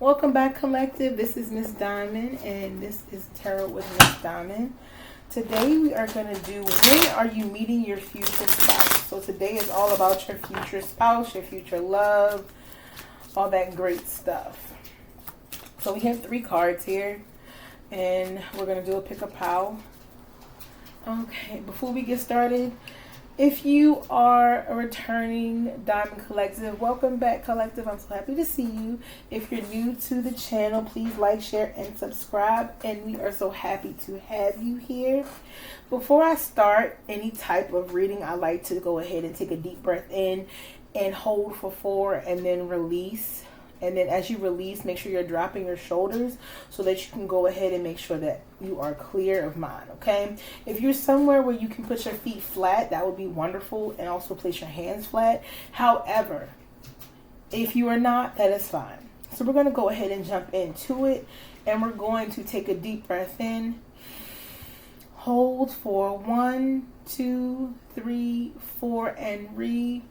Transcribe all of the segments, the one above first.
Welcome back, Collective. This is Miss Diamond, and this is Tarot with Miss Diamond. Today we are going to do, when are you meeting your future spouse? So today is all about your future spouse, your future love, all that great stuff. So we have 3 cards here, and we're going to do a pick a pile. Okay, before we get started, if you are a returning Diamond Collective, welcome back, Collective. I'm so happy to see you. If you're new to the channel, please like, share, and subscribe. And we are so happy to have you here. Before I start any type of reading, I like to go ahead and take a deep breath in and hold for 4 and then release. And then as you release, make sure you're dropping your shoulders so that you can go ahead and make sure that you are clear of mind, okay? If you're somewhere where you can put your feet flat, that would be wonderful, and also place your hands flat. However, if you are not, that is fine. So we're going to go ahead and jump into it, and we're going to take a deep breath in. Hold for 1, 2, 3, 4, and release.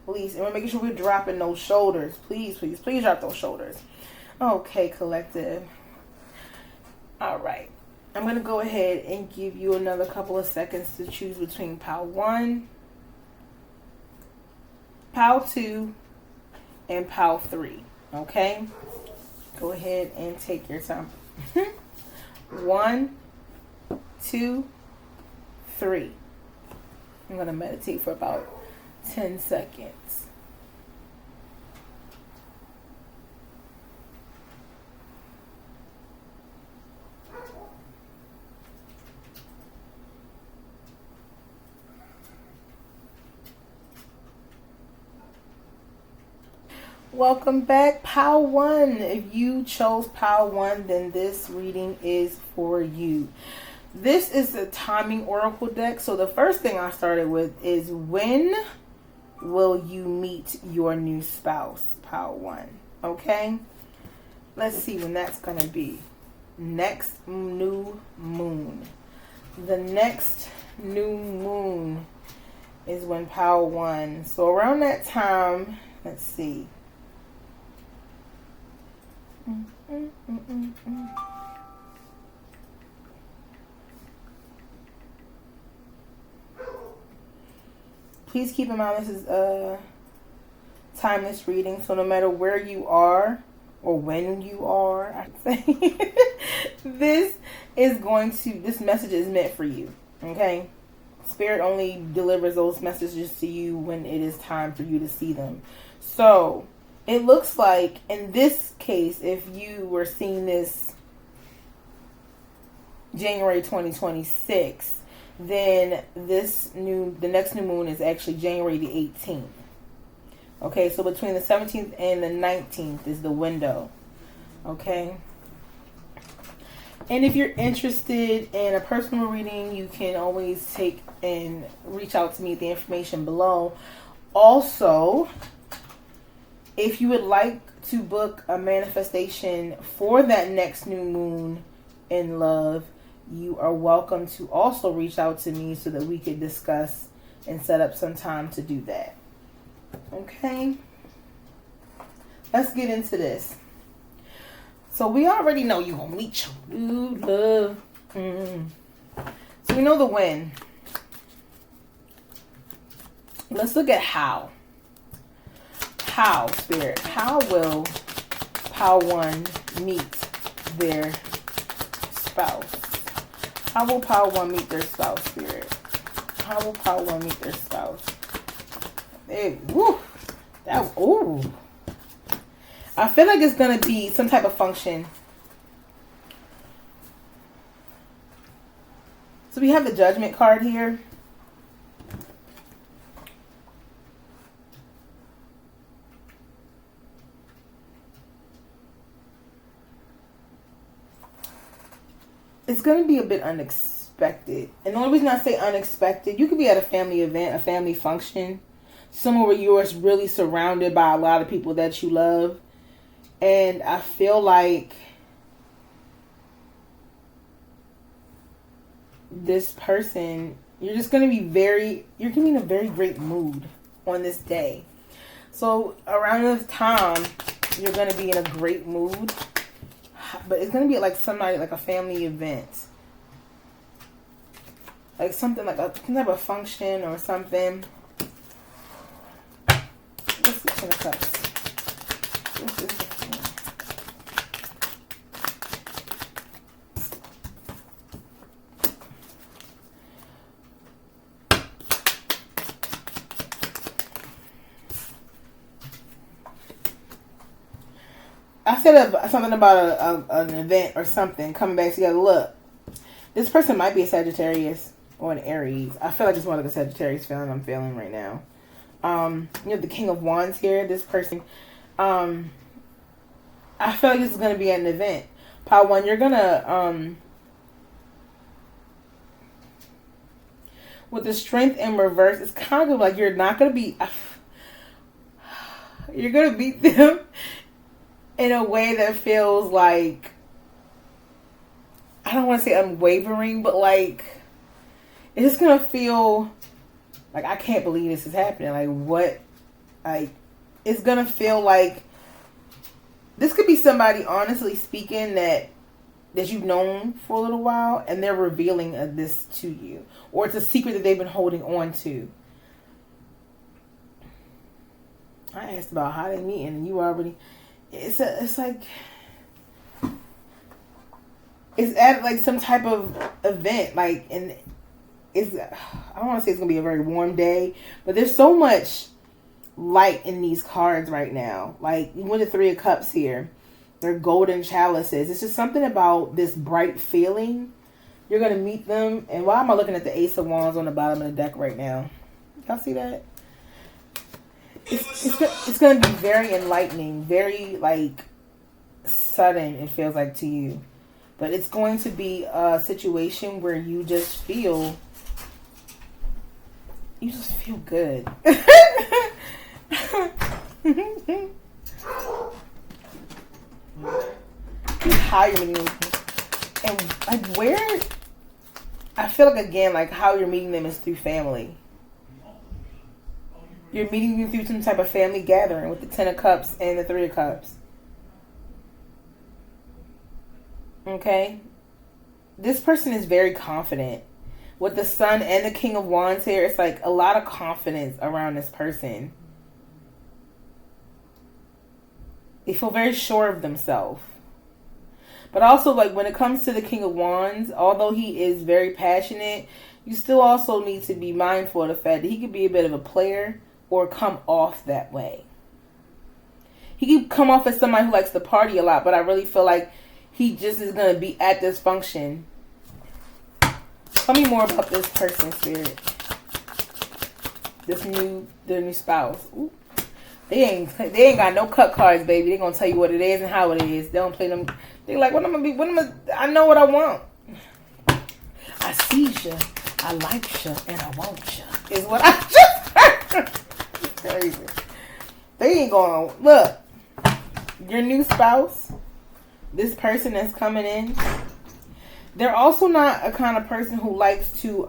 And we're making sure we're dropping those shoulders. Please, please, please drop those shoulders. Okay, Collective. All right. I'm going to go ahead and give you another couple of seconds to choose between pile 1, pile 2, and pile 3. Okay? Go ahead and take your time. 1, 2, 3. I'm going to meditate for about 10 seconds. Welcome back, pile 1. If you chose pile 1, then this reading is for you. This is the timing oracle deck. So the first thing I started with is, when will you meet your new spouse? Pile 1. Okay? Let's see when that's going to be. Next new moon. The next new moon is when pile 1. So around that time, let's see. Please keep in mind this is a timeless reading, so no matter where you are or when you are, I say this message is meant for you. Okay? Spirit only delivers those messages to you when it is time for you to see them. So it looks like in this case, if you were seeing this January 2026, then the next new moon is actually January the 18th. Okay, so between the 17th and the 19th is the window. Okay. And if you're interested in a personal reading, you can always take and reach out to me at the information below. Also, if you would like to book a manifestation for that next new moon in love, you are welcome to also reach out to me so that we could discuss and set up some time to do that. Okay? Let's get into this. So we already know you're going to meet your new love. So we know the when. Let's look at how. How, Spirit? How will pile 1 meet their spouse? How will pile 1 meet their spouse, Spirit? How will pile 1 meet their spouse? Hey, woo! Ooh. I feel like it's going to be some type of function. So we have the Judgment card here. It's going to be a bit unexpected. And the only reason I say unexpected, you could be at a family event, a family function, somewhere where you're really surrounded by a lot of people that you love. And I feel like this person, you're just going to be you're going to be in a very great mood. on this day. So around this time, you're going to be in a great mood. But it's going to be like somebody, like a family event. Like something like some type of function or something. What's the Ten of Cups? This is the I said something about an event or something coming back together. Look, this person might be a Sagittarius or an Aries. I feel like it's more like a Sagittarius feeling I'm feeling right now. You have the King of Wands here. This person, I feel like this is going to be an event. Part one, you're going to, with the Strength in reverse, it's kind of like you're not going to be, you're going to beat them in a way that feels like, I don't want to say unwavering, but like, it's just going to feel like, I can't believe this is happening. Like, what? Like, it's going to feel like, this could be somebody, honestly speaking, that you've known for a little while, and they're revealing this to you. Or it's a secret that they've been holding on to. I asked about how they meet, and you already... It's like it's at like some type of event, like, and it's, I don't want to say it's gonna be a very warm day, but there's so much light in these cards right now. Like, you win the Three of Cups here. They're golden chalices. It's just something about this bright feeling. You're gonna meet them, and why am I looking at the Ace of Wands on the bottom of the deck right now? Y'all see that? It's going to be very enlightening, very, like, sudden, it feels like to you. But it's going to be a situation where you just feel good. How you're meeting them. And, like, where... I feel like, again, like, how you're meeting them is through family. You're meeting them through some type of family gathering with the Ten of Cups and the Three of Cups. Okay? This person is very confident. With the Sun and the King of Wands here, it's like a lot of confidence around this person. They feel very sure of themselves. But also, like, when it comes to the King of Wands, although he is very passionate, you still also need to be mindful of the fact that he could be a bit of a player or come off that way. He could come off as somebody who likes to party a lot, but I really feel like he just is going to be at this function. Tell me more about this person, Spirit. Their new spouse. Ooh. They ain't got no cut cards, baby. They gonna tell you what it is and how it is. They don't play them. They like, I know what I want. I see ya, I like ya, and I want ya. Is what I just heard. Crazy. They ain't gonna look. Your new spouse, this person that's coming in, they're also not a kind of person who likes to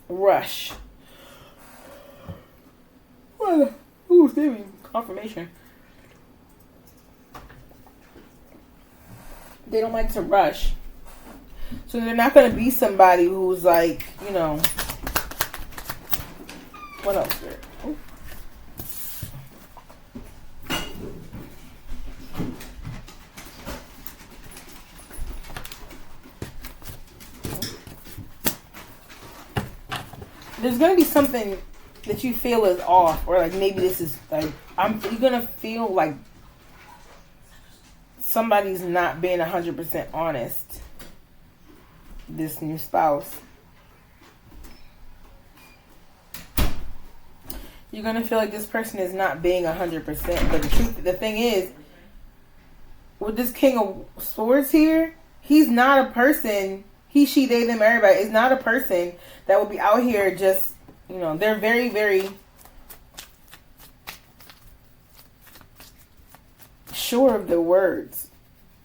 rush. Ooh, excuse me. Confirmation. They don't like to rush. So they're not going to be somebody who's like, you know. What else there? Ooh. There's going to be something that you feel is off, or like maybe this is like, you're going to feel like somebody's not being 100% honest. This new spouse. You're going to feel like this person is not being 100%. But the thing is, with this King of Swords here, he's not a person, he, she, they, them, everybody, is not a person that will be out here just, you know, they're very, very sure of their words.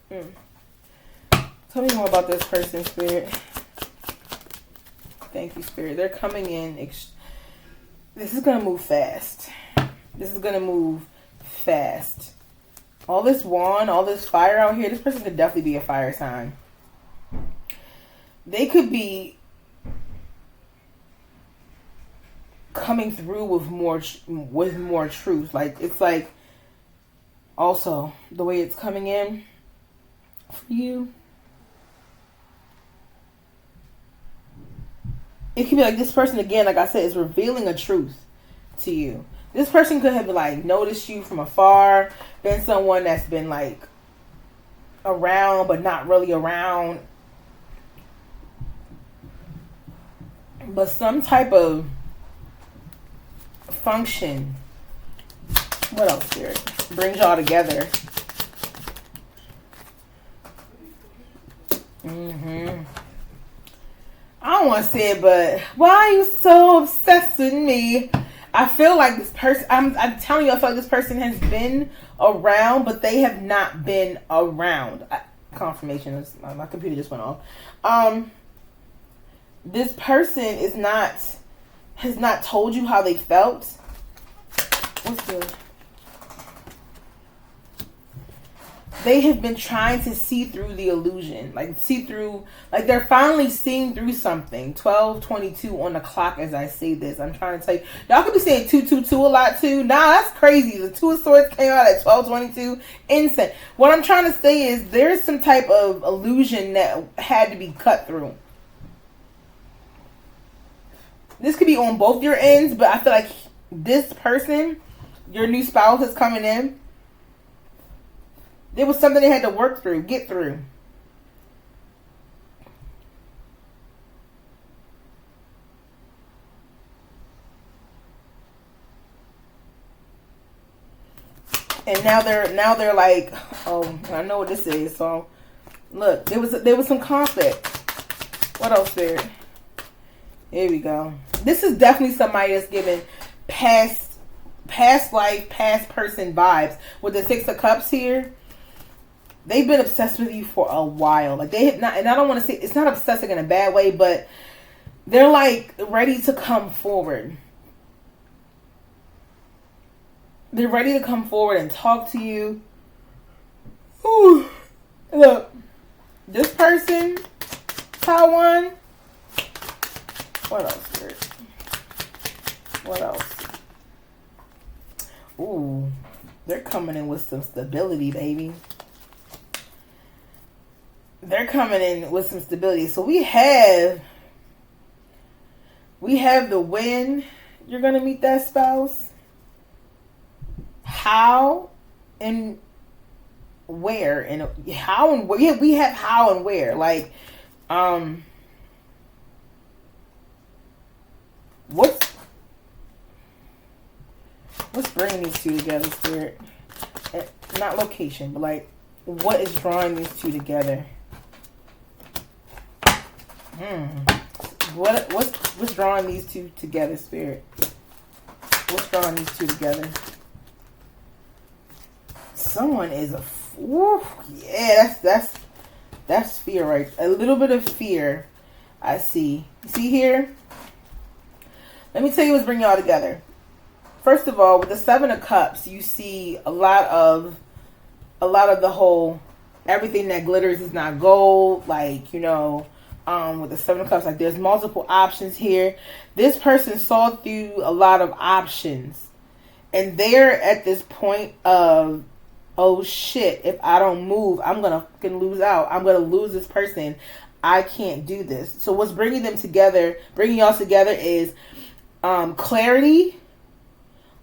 Tell me more about this person, Spirit. Thank you, Spirit. They're coming in. This is going to move fast. This is going to move fast. All this wand, all this fire out here, this person could definitely be a fire sign. They could be coming through with more truth. Like, it's like, also, the way it's coming in for you, it could be like this person, again, like I said, is revealing a truth to you. This person could have like noticed you from afar, been someone that's been like around but not really around, but some type of function. What else, Spirit? Brings y'all together. I don't want to say it, but why are you so obsessed with me? I feel like this person, I'm telling you, I feel like this person has been around, but they have not been around. Confirmation, my computer just went off. This person has not told you how they felt. What's good? They have been trying to see through the illusion. Like they're finally seeing through something. 12:22 on the clock as I say this. I'm trying to tell you. Y'all could be saying 222 a lot too. Nah, that's crazy. The Two of Swords came out at 12:22. Insane. What I'm trying to say is there's some type of illusion that had to be cut through. This could be on both your ends, but I feel like this person, your new spouse is coming in. There was something they had to work through, get through. And now they're like, oh, I know what this is. So look, there was some conflict. What else, Spirit? Here we go. This is definitely somebody that's giving past life, past person vibes. With the Six of Cups here, they've been obsessed with you for a while. Like they have not, and I don't want to say it's not obsessing in a bad way, but they're like ready to come forward. They're ready to come forward and talk to you. Ooh. Look, this person, Taiwan. What else, Spirit? What else? Ooh, they're coming in with some stability, baby. They're coming in with some stability. So we have the when you're going to meet that spouse, how and where, and how and where. Yeah, we have how and where. Like, what's bringing these two together, Spirit? Not location, but like, what is drawing these two together? What's drawing these two together, Spirit? What's drawing these two together? Someone is a fool. Yeah, that's fear, right? A little bit of fear. I see. See here? Let me tell you what's bringing y'all together. First of all, with the Seven of Cups, you see a lot of the whole everything that glitters is not gold. Like, you know, with the Seven of Cups, like there's multiple options here. This person saw through a lot of options, and they're at this point of, oh shit, if I don't move, I'm gonna fucking lose out. I'm gonna lose this person. I can't do this. So what's bringing y'all together is clarity,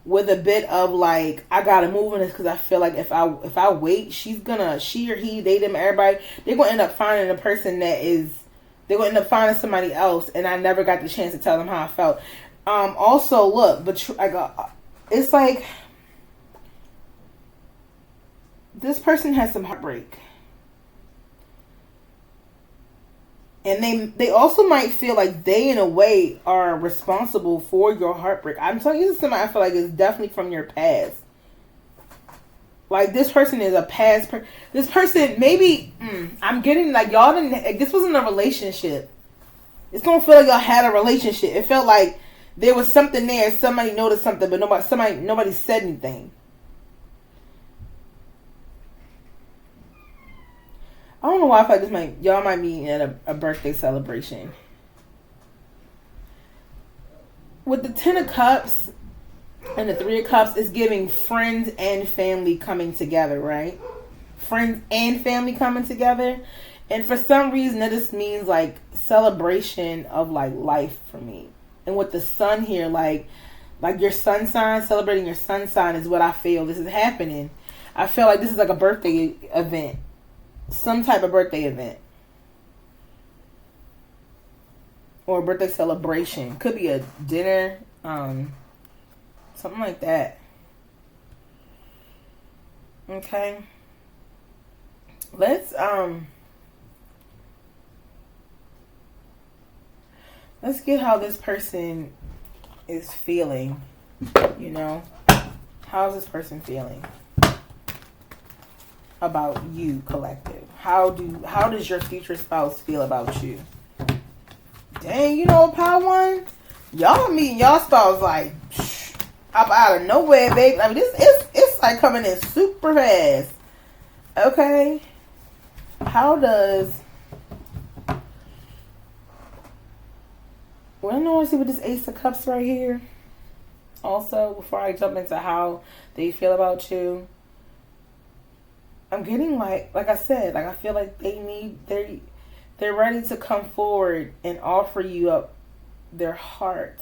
with a bit of like, I gotta move on this because I feel like if I wait, she or he, they, them, everybody, they're gonna end up finding a person they're gonna end up finding somebody else, and I never got the chance to tell them how I felt. Also, look, but it's like this person has some heartbreak. And they also might feel like they, in a way, are responsible for your heartbreak. I'm telling you, this is somebody I feel like is definitely from your past. Like, this person is a past person. This person, maybe, I'm getting, like, y'all didn't, like, this wasn't a relationship. It don't feel like y'all had a relationship. It felt like there was something there. Somebody noticed something, but nobody said anything. I don't know why I feel like y'all might be at a birthday celebration. With the 10 of Cups and the 3 of Cups, it's giving friends and family coming together, right? Friends and family coming together. And for some reason, that just means like celebration of like life for me. And with the sun here, like your sun sign, celebrating your sun sign is what I feel this is happening. I feel like this is like a birthday event. Some type of birthday event. Or a birthday celebration. Could be a dinner. Something like that. Okay. Let's get how this person is feeling. You know? How's this person feeling about you, collective? How does your future spouse feel about you? Dang, you know, Power One, y'all meeting y'all spouse like up out of nowhere, baby. I mean, it's like coming in super fast. Okay, how does? Well, I want to see with this Ace of Cups right here. Also, before I jump into how they feel about you, I'm getting like I said, like I feel like they're ready to come forward and offer you up their heart.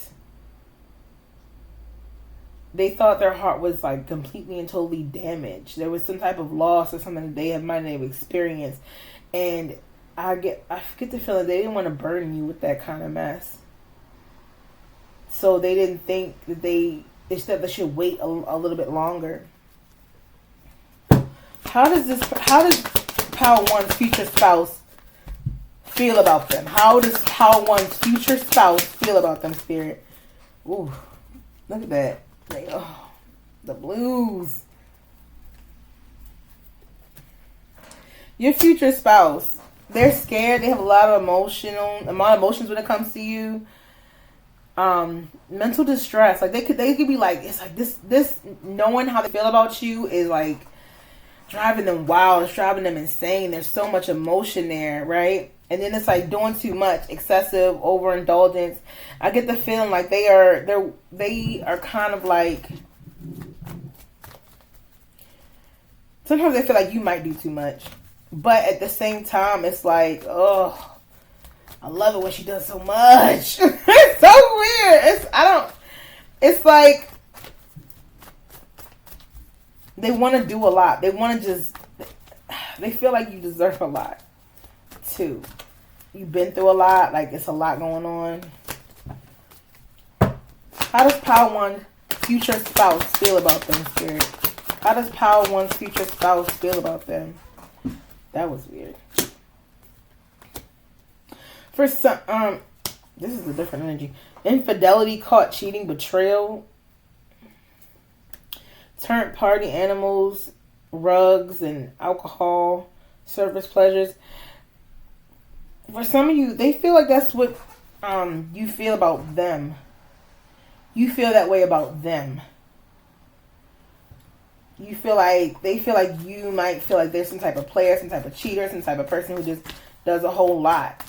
They thought their heart was like completely and totally damaged. There was some type of loss or something that they might have experienced. And I get the feeling they didn't want to burden you with that kind of mess. So they didn't think that they should wait a little bit longer. How does Power One's future spouse feel about them? How does Power One's future spouse feel about them, Spirit? Ooh, look at that. Like, oh, the blues. Your future spouse, they're scared. They have a lot of emotions when it comes to you. Mental distress. Like they could be like, it's like this knowing how they feel about you is like driving them wild. It's driving them insane. There's so much emotion there, right? And then it's like doing too much, excessive overindulgence. I get the feeling like they are kind of like, sometimes they feel like you might do too much, but at the same time, it's like, oh, I love it when she does so much. It's so weird. It's like they want to do a lot. They want to they feel like you deserve a lot too. You've been through a lot. Like it's a lot going on. How does Power One future spouse feel about them, Spirit? How does Power One's future spouse feel about them? That was weird. For some, this is a different energy. Infidelity, caught cheating, betrayal, turned party animals, rugs, and alcohol, surface pleasures. For some of you, they feel like that's what you feel about them. You feel that way about them. They feel like you might feel like there's some type of player, some type of cheater, some type of person who just does a whole lot.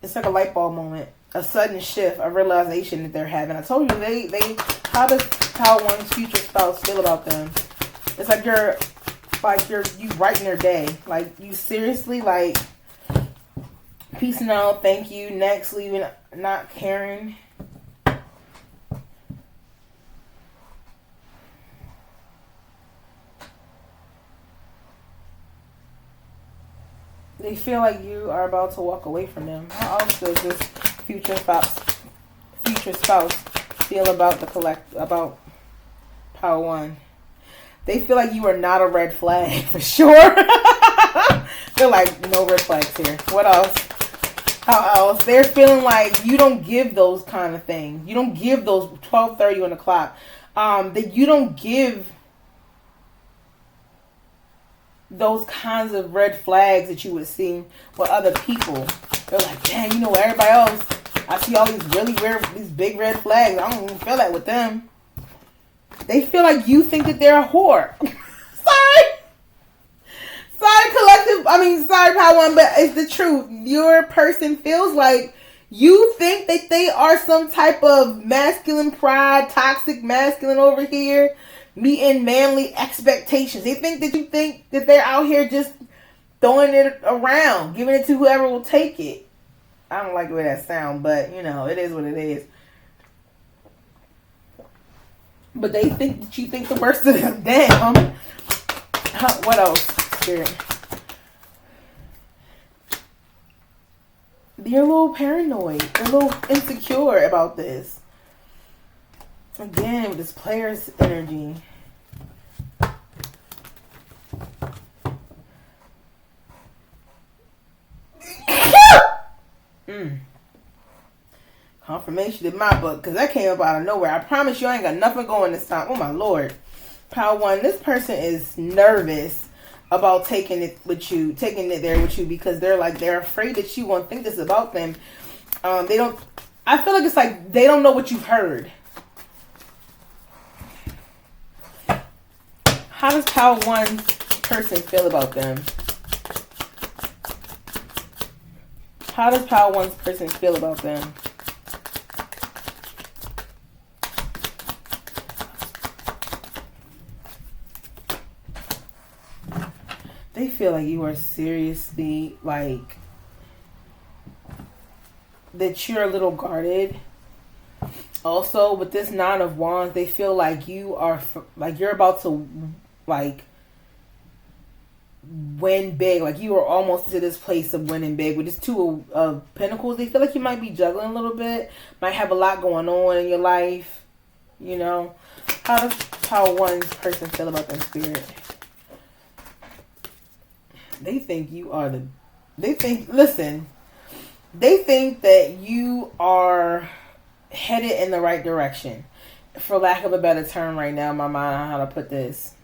It's like a light bulb moment, a sudden shift, a realization that they're having. I told you how does Power One's future spouse feel about them? It's like you brighten their day. Like you seriously like peace and out, thank you, next, leaving, not caring. They feel like you are about to walk away from them. How else does this future spouse feel about about Power One? They feel like you are not a red flag for sure. They're like, no red flags here. What else? How else? They're feeling like you don't give those kind of things. You don't give those 12:30 on the clock. that you don't give those kinds of red flags that you would see with other people. They're like, dang, you know, everybody else, I see all these these big red flags. I don't even feel that with them. They feel like you think that they're a whore. Sorry, Power One, but it's the truth. Your person feels like you think that they are some type of masculine pride, toxic masculine over here, meeting manly expectations. They think that you think that they're out here just throwing it around, giving it to whoever will take it. I don't like the way that sounds, but you know, it is what it is. But they think that you think the worst of them. Damn. What else? Spirit. You're a little paranoid. You're a little insecure about this. Again, with this player's energy. Confirmation in my book, because that came up out of nowhere. I promise you I ain't got nothing going this time. Oh my Lord. Power One, this person is nervous about taking it there with you, because they're afraid that you won't think this about them. I feel like it's like they don't know what you've heard. How does Power One person feel about them? How does Power One's person feel about them? They feel like you are seriously, like, that you're a little guarded. Also, with this Nine of Wands, they feel like you're about to, like, win big. Like, you are almost to this place of winning big. With this Two of Pentacles, they feel like you might be juggling a little bit. Might have a lot going on in your life. You know? How does Power One's person feel about that, Spirit? They think you are they think that you are headed in the right direction. For lack of a better term right now in my mind on how to put this.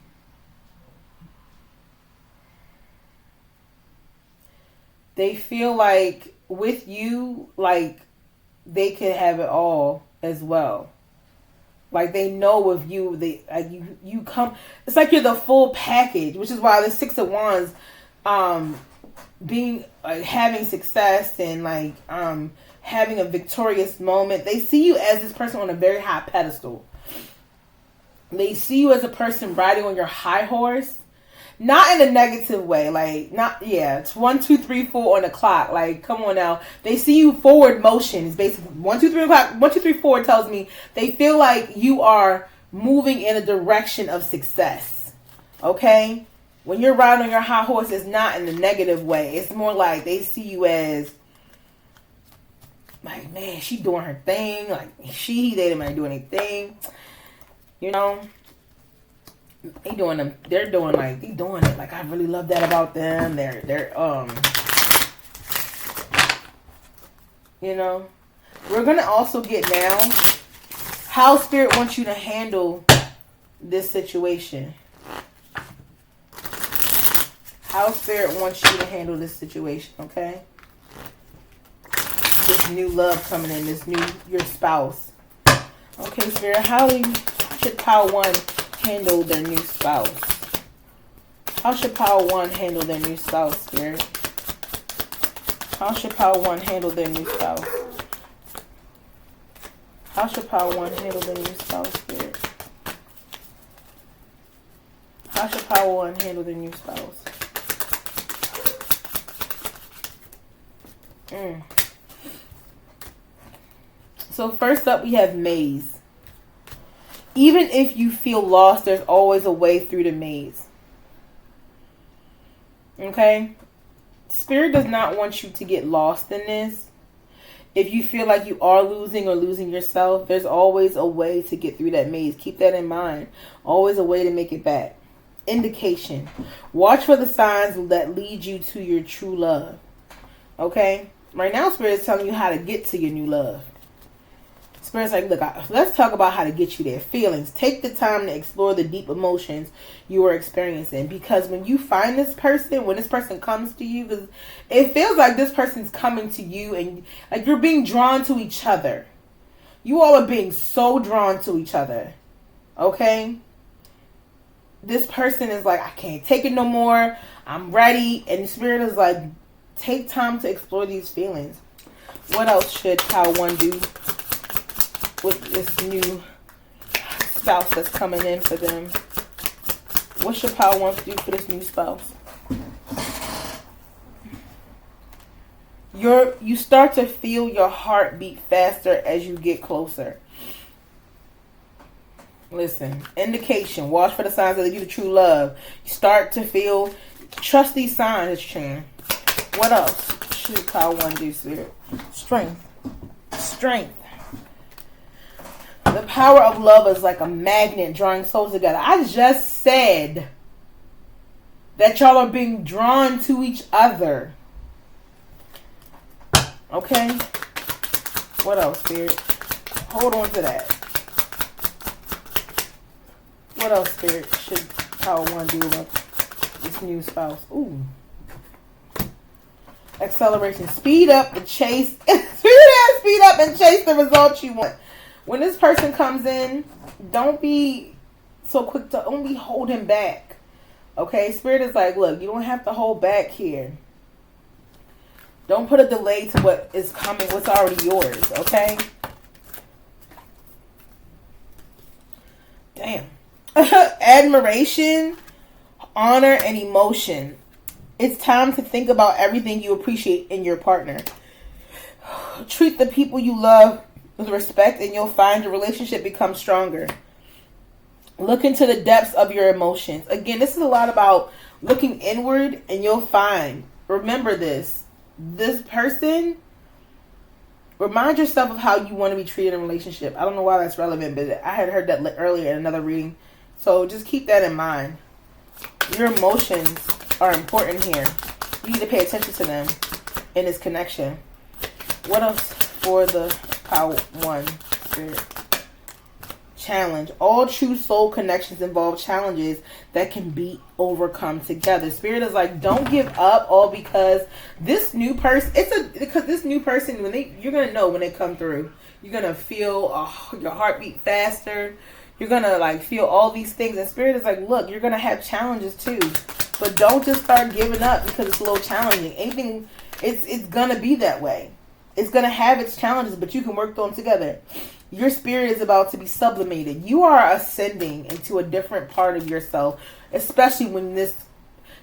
They feel like with you, like, they could have it all as well. Like, they know with you, you come, it's like you're the full package, which is why the Six of Wands, being having success and having a victorious moment. They see you as this person on a very high pedestal. They see you as a person riding on your high horse, not in a negative way. It's 1, 2, 3, 4 on the clock. Like, come on now. They see you forward motion. It's basically 1, 2, 3 o'clock. 1, 2, 3, 4 tells me they feel like you are moving in a direction of success. Okay. When you're riding on your high horse, it's not in a negative way. It's more like they see you as, like, man, she doing her thing. Like, they didn't mind do anything. You know? They're doing it. Like, I really love that about them. You know? We're going to also get now how Spirit wants you to handle this situation. How Spirit wants you to handle this situation, okay? This new love coming in, your spouse. Okay, Spirit, how should Power One handle their new spouse? How should Power One handle their new spouse, Spirit? How should Power One handle their new spouse? How should Power One handle their new spouse, Spirit? How should Power One handle their new spouse? So first up, we have maze. Even if you feel lost, there's always a way through the maze. Okay? Spirit does not want you to get lost in this. If you feel like you are losing or losing yourself, there's always a way to get through that maze. Keep that in mind. Always a way to make it back. Indication. Watch for the signs that lead you to your true love. Okay? Right now, Spirit is telling you how to get to your new love. Spirit's like, look, let's talk about how to get you there. Feelings. Take the time to explore the deep emotions you are experiencing. Because when you find this person, when this person comes to you, because it feels like this person's coming to you and like you're being drawn to each other. You all are being so drawn to each other. Okay? This person is like, I can't take it no more. I'm ready. And the Spirit is like, take time to explore these feelings. What else should Pile 1 do with this new spouse that's coming in for them? What should Pile 1 do for this new spouse? You start to feel your heart beat faster as you get closer. Listen, indication. Watch for the signs that lead you to true love. You start to feel, trust these signs, Chan. What else should Pile 1 do, Spirit? Strength. Strength. The power of love is like a magnet drawing souls together. I just said that y'all are being drawn to each other. Okay? What else, Spirit? Hold on to that. What else, Spirit, should Pile 1 do about this new spouse? Ooh. Acceleration. Speed up and chase. Speed up and chase the results you want. When this person comes in, don't be so quick to only hold him back. Okay? Spirit is like, look, you don't have to hold back here. Don't put a delay to what is coming, what's already yours. Okay? Damn. Admiration, honor, and emotion. It's time to think about everything you appreciate in your partner. Treat the people you love with respect and you'll find your relationship becomes stronger. Look into the depths of your emotions. Again, this is a lot about looking inward and you'll find. Remember this. This person, remind yourself of how you want to be treated in a relationship. I don't know why that's relevant, but I had heard that earlier in another reading. So just keep that in mind. Your emotions are important here. You need to pay attention to them in this connection. What else for the Pile 1 Spirit? Challenge. All true soul connections involve challenges that can be overcome together. Spirit is like, don't give up all because this new person, because this new person, you're going to know when they come through. You're going to feel your heartbeat faster. You're going to like feel all these things. And Spirit is like, look, you're going to have challenges too. But don't just start giving up because it's a little challenging. Anything, it's going to be that way. It's going to have its challenges, but you can work them together. Your spirit is about to be sublimated. You are ascending into a different part of yourself, especially when this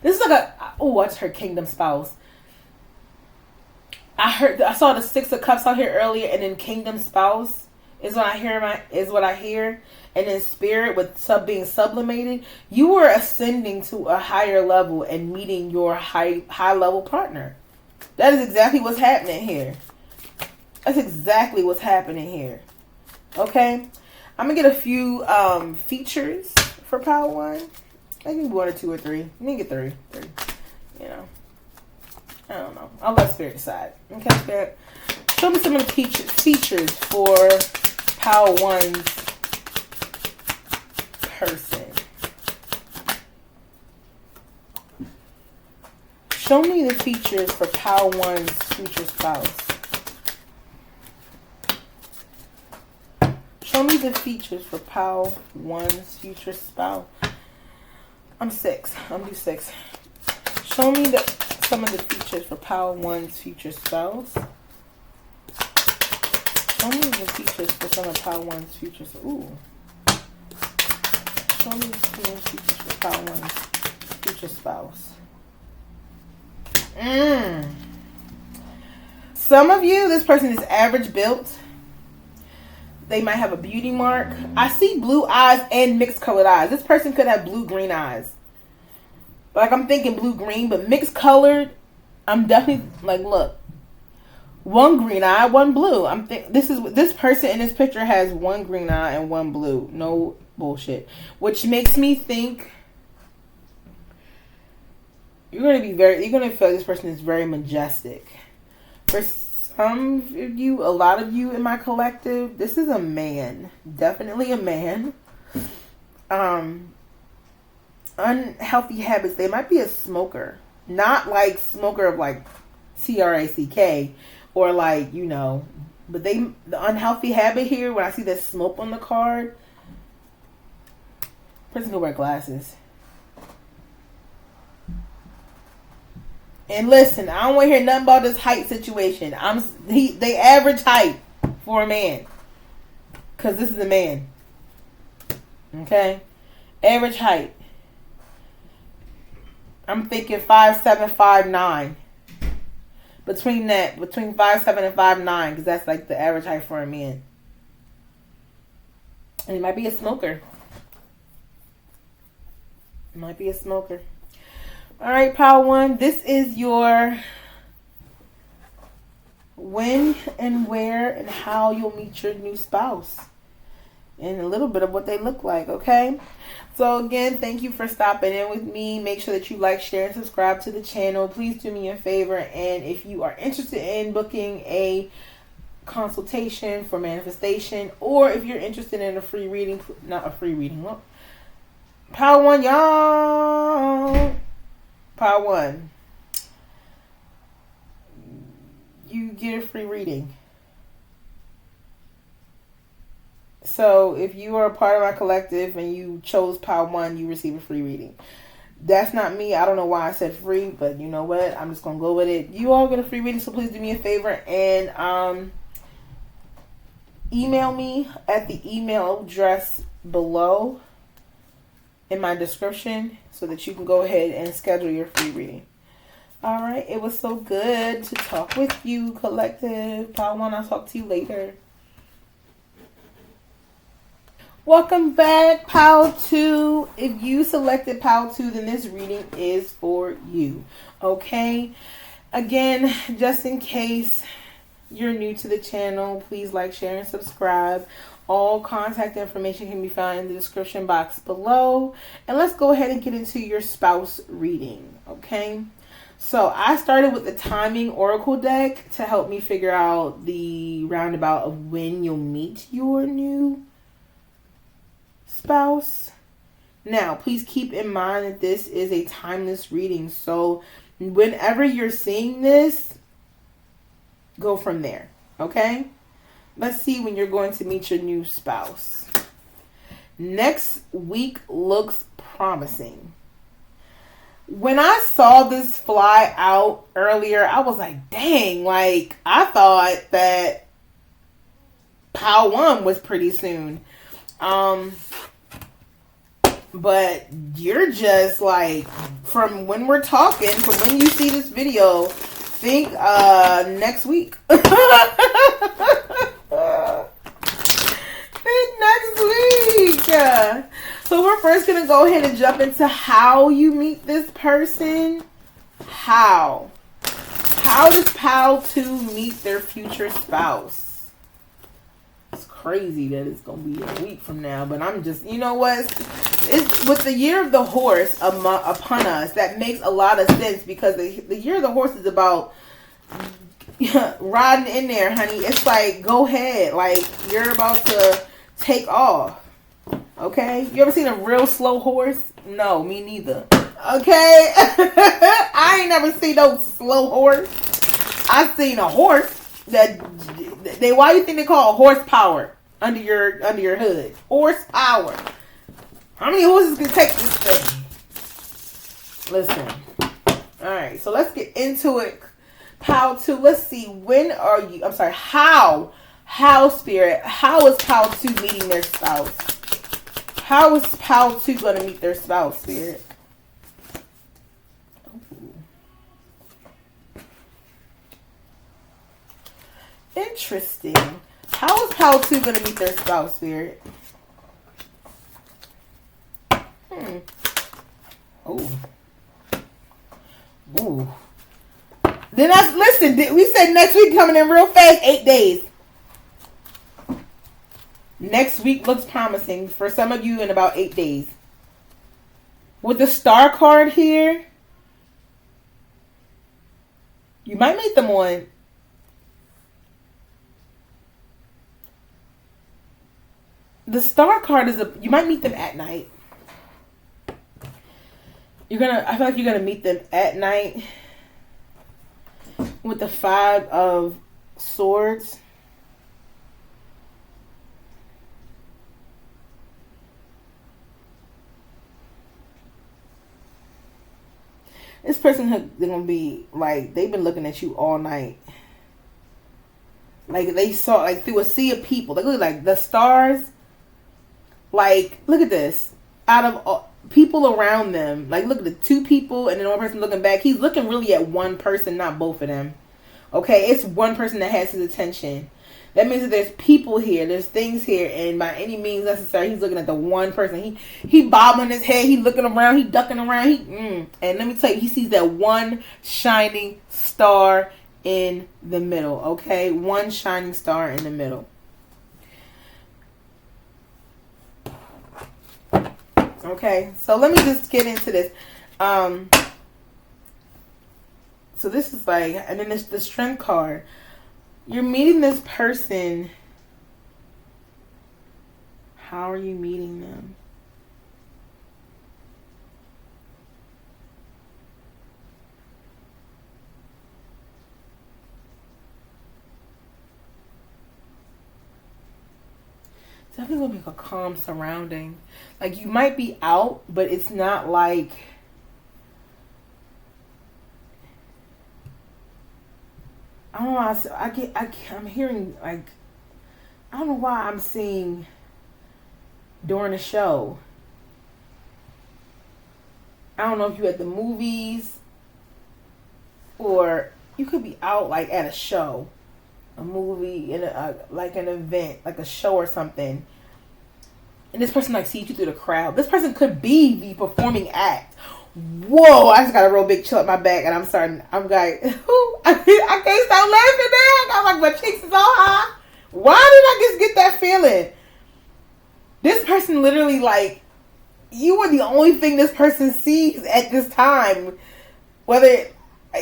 is like that's her kingdom spouse. I saw the 6 of Cups out here earlier, and then kingdom spouse is what I hear. And in spirit with being sublimated, you are ascending to a higher level and meeting your high level partner. That is exactly what's happening here. That's exactly what's happening here. Okay? I'm going to get a few features for Pile 1. Maybe 1 or 2 or 3. You can get 3. You know. I don't know. I'll let Spirit decide. Okay, Spirit? Show me some of the features for Pile 1's person. Show me the features for Pile 1's future spouse. Show me the features for Pile 1's future spouse. I'm 6. I'm do 6. Show me some of the features for Pile 1's future spouse. Show me the features for some of Pile 1's future spouse. Ooh. Show me some of the features for Pile 1's future spouse. Some of you, this person is average built. They might have a beauty mark. I see blue eyes and mixed colored eyes. This person could have blue-green eyes. Like, I'm thinking blue-green, but mixed colored, I'm definitely, like, look. One green eye, one blue. This person in this picture has one green eye and one blue. No bullshit. Which makes me think you're going to feel like this person is very majestic. a lot of you in my collective, this is a man. Definitely a man. Unhealthy habits. They might be a smoker. Not like smoker of like TRACK or like, but the unhealthy habit here, when I see that smoke on the card, person can wear glasses. And listen, I don't want to hear nothing about this height situation. They average height for a man. Because this is a man. Okay? Average height. I'm thinking 5'7", 5'9". Between 5'7" and 5'9", because that's like the average height for a man. And he might be a smoker. Might be a smoker. All right, Power One. This is your when and where and how you'll meet your new spouse. And a little bit of what they look like, okay? So again, thank you for stopping in with me. Make sure that you like, share, and subscribe to the channel. Please do me a favor. And if you are interested in booking a consultation for manifestation, or if you're interested in a free reading, not a free reading, well, Power One, y'all. Power One. You get a free reading. So if you are a part of my collective and you chose Power One, you receive a free reading. That's not me. I don't know why I said free, but you know what? I'm just going to go with it. You all get a free reading, so please do me a favor and email me at the email address below in my description so that you can go ahead and schedule your free reading. All right. It was so good to talk with you, collective. Power One, I'll talk to you later. Welcome back, Power 2. If you selected Power 2, then this reading is for you. Okay? Again, just in case you're new to the channel, please like, share, and subscribe. All contact information can be found in the description box below. And let's go ahead and get into your spouse reading. Okay? So I started with the Timing Oracle deck to help me figure out the roundabout of when you'll meet your new spouse. Now, please keep in mind that this is a timeless reading. So whenever you're seeing this, go from there. Okay? Let's see when you're going to meet your new spouse. Next week looks promising. When I saw this fly out earlier, I was like, dang, like I thought that Power One was pretty soon. But you're just like, from when we're talking, from when you see this video, think next week. Think next week. So we're first going to go ahead and jump into how you meet this person. How does Power 2 meet their future spouse? Crazy that it's gonna be a week from now, but I'm just, you know what, it's with the year of the horse upon us, that makes a lot of sense, because the year of the horse is about riding in there, honey. It's like, go ahead, like you're about to take off. Okay, you ever seen a real slow horse? No, me neither. Okay. I ain't never seen no slow horse. I seen a horse that why do you think they call horsepower under your hood? Horsepower. How many horses can take this thing? Listen. Alright, so let's get into it. Power 2. Let's see. How Spirit, how is Power 2 meeting their spouse? How is Power 2 going to meet their spouse, Spirit? Interesting. How is Power 2 going to meet their spouse, Spirit? Oh. Ooh. Then listen, we said next week coming in real fast, 8 days. Next week looks promising for some of you in about 8 days. With the star card here, you might meet them on The Star card is you might meet them at night. I feel like you're gonna meet them at night with the 5 of Swords. This person, they're gonna be like, they've been looking at you all night. Like, they saw, like, through a sea of people. Like, look, like, the stars. Like, look at this. Out of all, people around them. Like, look at the 2 people and then one person looking back. He's looking really at one person, not both of them. Okay? It's one person that has his attention. That means that there's people here. There's things here. And by any means necessary, he's looking at the one person. He bobbing his head. He looking around. He ducking around. And let me tell you, he sees that one shining star in the middle. Okay? One shining star in the middle. Okay? So let me just get into this. So this is like, and then there's the Strength card. You're meeting this person. How are you meeting them? It's definitely going to be a calm surrounding. Like, you might be out, but it's not like... I don't know. I'm hearing, like, I don't know why I'm seeing during the show. I don't know if you're at the movies or you could be out, like, at a show, a movie, in like an event, like a show or something. And this person, like, sees you through the crowd. This person could be the performing act. Whoa, I just got a real big chill at my back, and I'm like, I can't stop laughing now. I'm like, my cheeks is all high. Why did I just get that feeling? This person literally, like, you are the only thing this person sees at this time. Whether,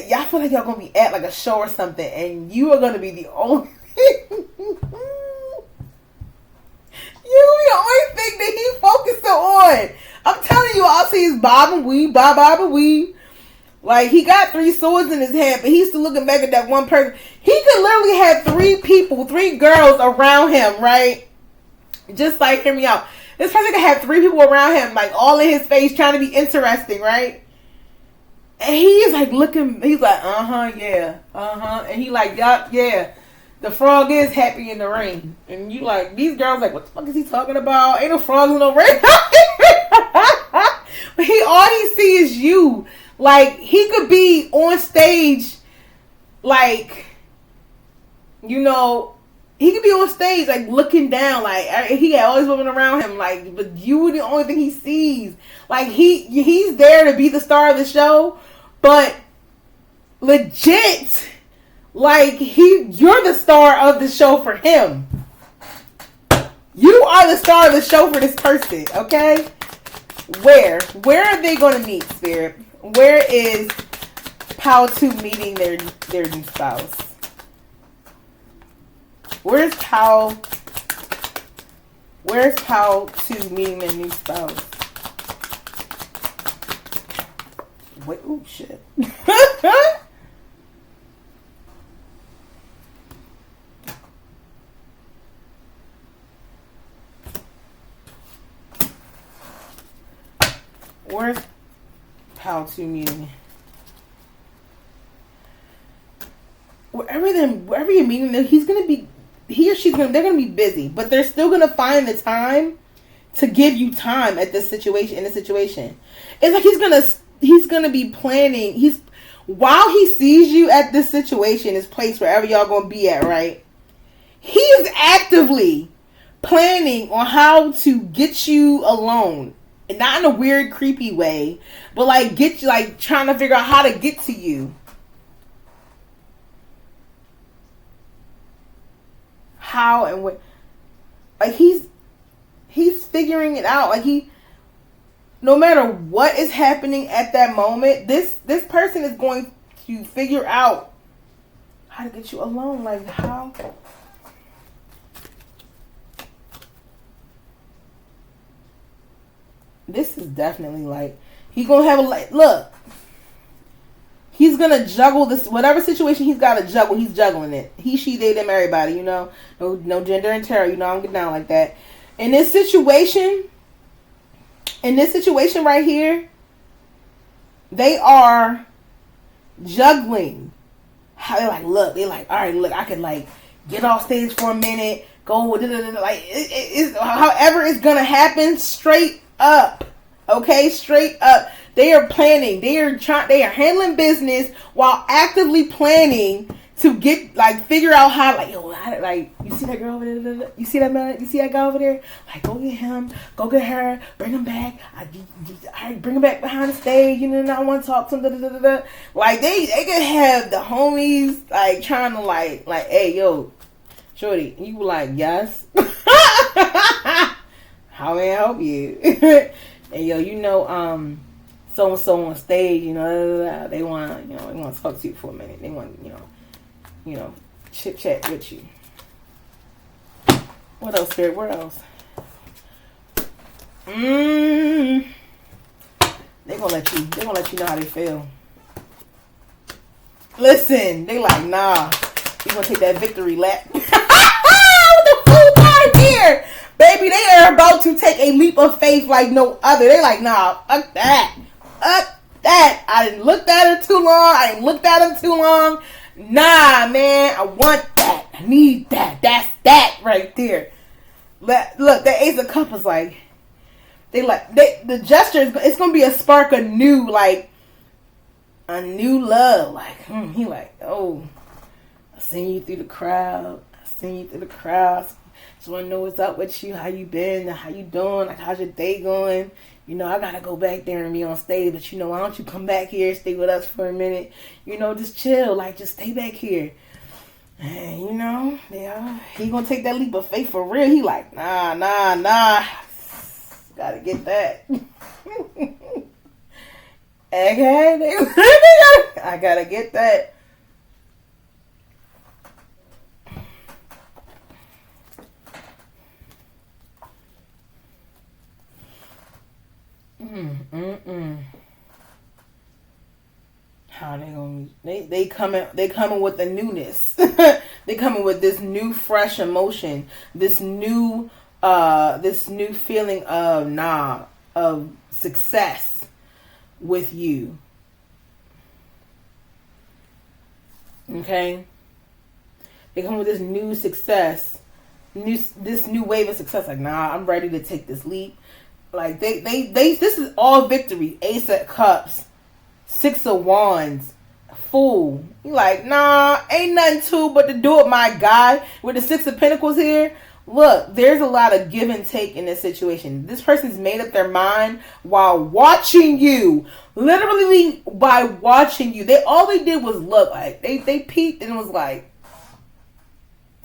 y'all feel like y'all going to be at, like, a show or something, and you are going to be the only thing. You the only thing that he focusing on. I'm telling you, all I see is bob and weave, bob and weave. Like, he got 3 swords in his hand, but he's still looking back at that one person. He could literally have 3 people, 3 girls around him, right? Just like, hear me out. This person could have 3 people around him, like, all in his face, trying to be interesting, right? And he is, like, looking, he's like, yeah, And he like, yup, yeah. The frog is happy in the rain. And you like, these girls like, what the fuck is he talking about? Ain't no frogs in no rain. But all he see is you. Like, he could be on stage, like, you know, he could be on stage, like, looking down, like, he got all these women around him, like, but you are the only thing he sees. Like, he's there to be the star of the show, but legit, like, you're the star of the show for him. You are the star of the show for this person, okay? Where are they going to meet, Spirit? Where is Pal 2 meeting their new spouse? Where's Pal 2 meeting their new spouse? Wait, oh shit. Where's Pal 2 meeting? Wherever you're meeting them, he or she's they're gonna be busy, but they're still gonna find the time to give you time at this situation. It's like he's gonna be planning. While he sees you at this situation, this place wherever y'all gonna be at, right? He is actively planning on how to get you alone. And not in a weird, creepy way, but like get you, like trying to figure out how to get to you. How and what? Like he's figuring it out. Like no matter what is happening at that moment, this person is going to figure out how to get you alone. Like how? This is definitely like he gonna have a look. He's gonna juggle this whatever situation he's got to juggle. He's juggling it. He, she, they, them, everybody. You know, no gender and tarot. You know, I don't get down like that. In this situation right here, they are juggling. How they like look. They like, all right, look, I could like get off stage for a minute. Go like however it's gonna happen. Straight up, okay, straight up. They are planning. They are handling business while actively planning to get figure out how you see that girl over there, you see that man, you see that guy over there, go get him, go get her, bring him back. I bring him back behind the stage. You know, I want to talk to him. Like they can have the homies trying to hey yo, shorty, you like yes. How may I help you? And yo, you know so and so on stage, you know, they want to talk to you for a minute. They want, you know, chit chat with you. What else, Spirit? Where else? They gonna let you know how they feel. Listen, they like, nah, you gonna take that victory lap. What the full part here? Baby, they are about to take a leap of faith like no other. They like, nah, fuck that. I didn't look at her too long. I didn't looked at him too long. Nah, man, I want that. I need that. That's that right there. Look, the Ace of Cups is the gesture is, it's gonna be a spark of new, a new love. He oh, I seen you through the crowd. Just wanna know what's up with you. How you been? How you doing? How's your day going? You know, I gotta go back there and be on stage, but why don't you come back here, stay with us for a minute? You know, just chill, just stay back here. And he gonna take that leap of faith for real. He nah. Gotta get that. Okay, I gotta get that. How they gonna they coming with the newness. They coming with this new fresh emotion, this new feeling of success with you. Okay? They come with this new success, this new wave of success. I'm ready to take this leap. This is all victory. Ace of Cups, Six of Wands, Fool. You nah, ain't nothing to but to do it, my guy. With the Six of Pentacles here, look, there's a lot of give and take in this situation. This person's made up their mind while watching you. Literally by watching you. All they did was look. They peeked and was like,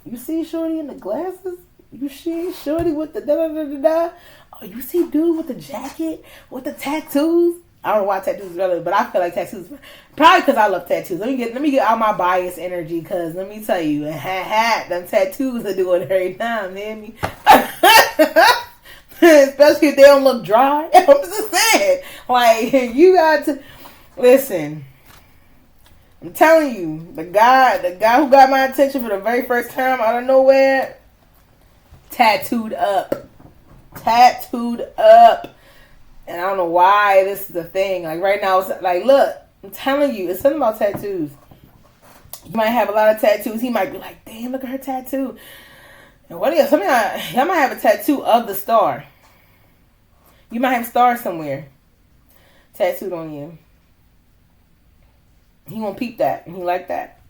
you see Shorty in the glasses? You see Shorty with the da-da-da-da-da? Oh, you see dude with the jacket? With the tattoos? I don't know why tattoos is relevant, but I feel like tattoos. Probably because I love tattoos. Let me get out my bias energy, because let me tell you, them tattoos are doing it every time, hear me? Especially if they don't look dry. I'm just saying. You got to listen. I'm telling you, the guy who got my attention for the very first time out of nowhere, tattooed up. And I don't know why this is a thing. Right now, it's look, I'm telling you, it's something about tattoos. You might have a lot of tattoos. He might be like, damn, look at her tattoo. And what else? Y'all might have a tattoo of the star. You might have stars somewhere tattooed on you. He won't peep that, and he like that.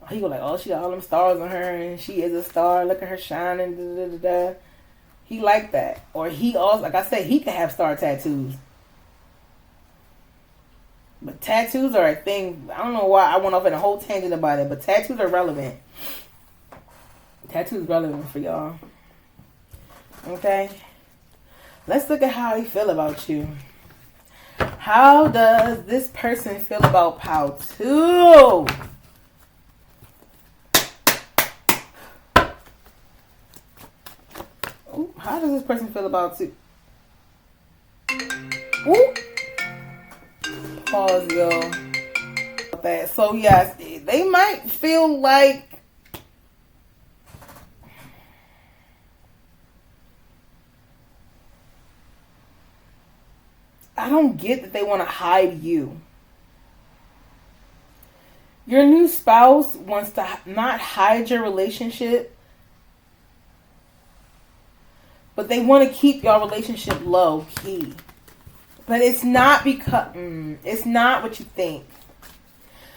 He go oh, she got all them stars on her, and she is a star. Look at her shining. Da, da, da, da. He like that. Or he also, like I said, he can have star tattoos. But tattoos are a thing. I don't know why I went off in a whole tangent about it, but tattoos are relevant. Tattoos relevant for y'all. Okay? Let's look at how he feel about you. How does this person feel about Powtoon? How does this person feel about you? Ooh. Pause, yo. That. So yes, they might feel like I don't get that they want to hide you. Your new spouse wants to not hide your relationship, but they want to keep your relationship low key. But it's not because it's not what you think.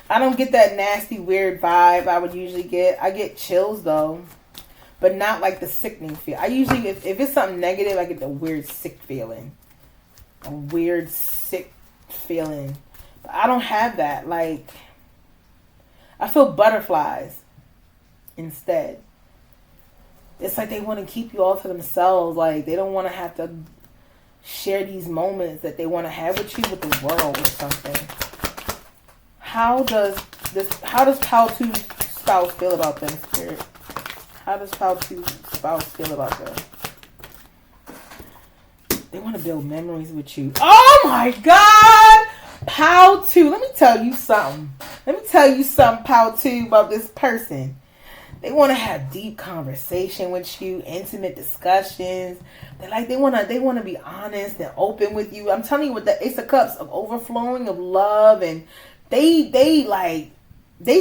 I don't get that nasty, weird vibe I would usually get. I get chills though, but not like the sickening feel. I usually, if it's something negative, I get the weird, sick feeling. A weird, sick feeling. But I don't have that. Like, I feel butterflies instead. It's like they want to keep you all to themselves. Like, they don't want to have to share these moments that they want to have with you with the world or something. How does Pal 2's spouse feel about them, Spirit? How does Pal 2's spouse feel about them? They want to build memories with you. Oh my God! Pal 2. Let me tell you something. Pal 2, about this person. They want to have deep conversation with you, intimate discussions. They want to be honest and open with you. I'm telling you, with the Ace of Cups of overflowing of love, and they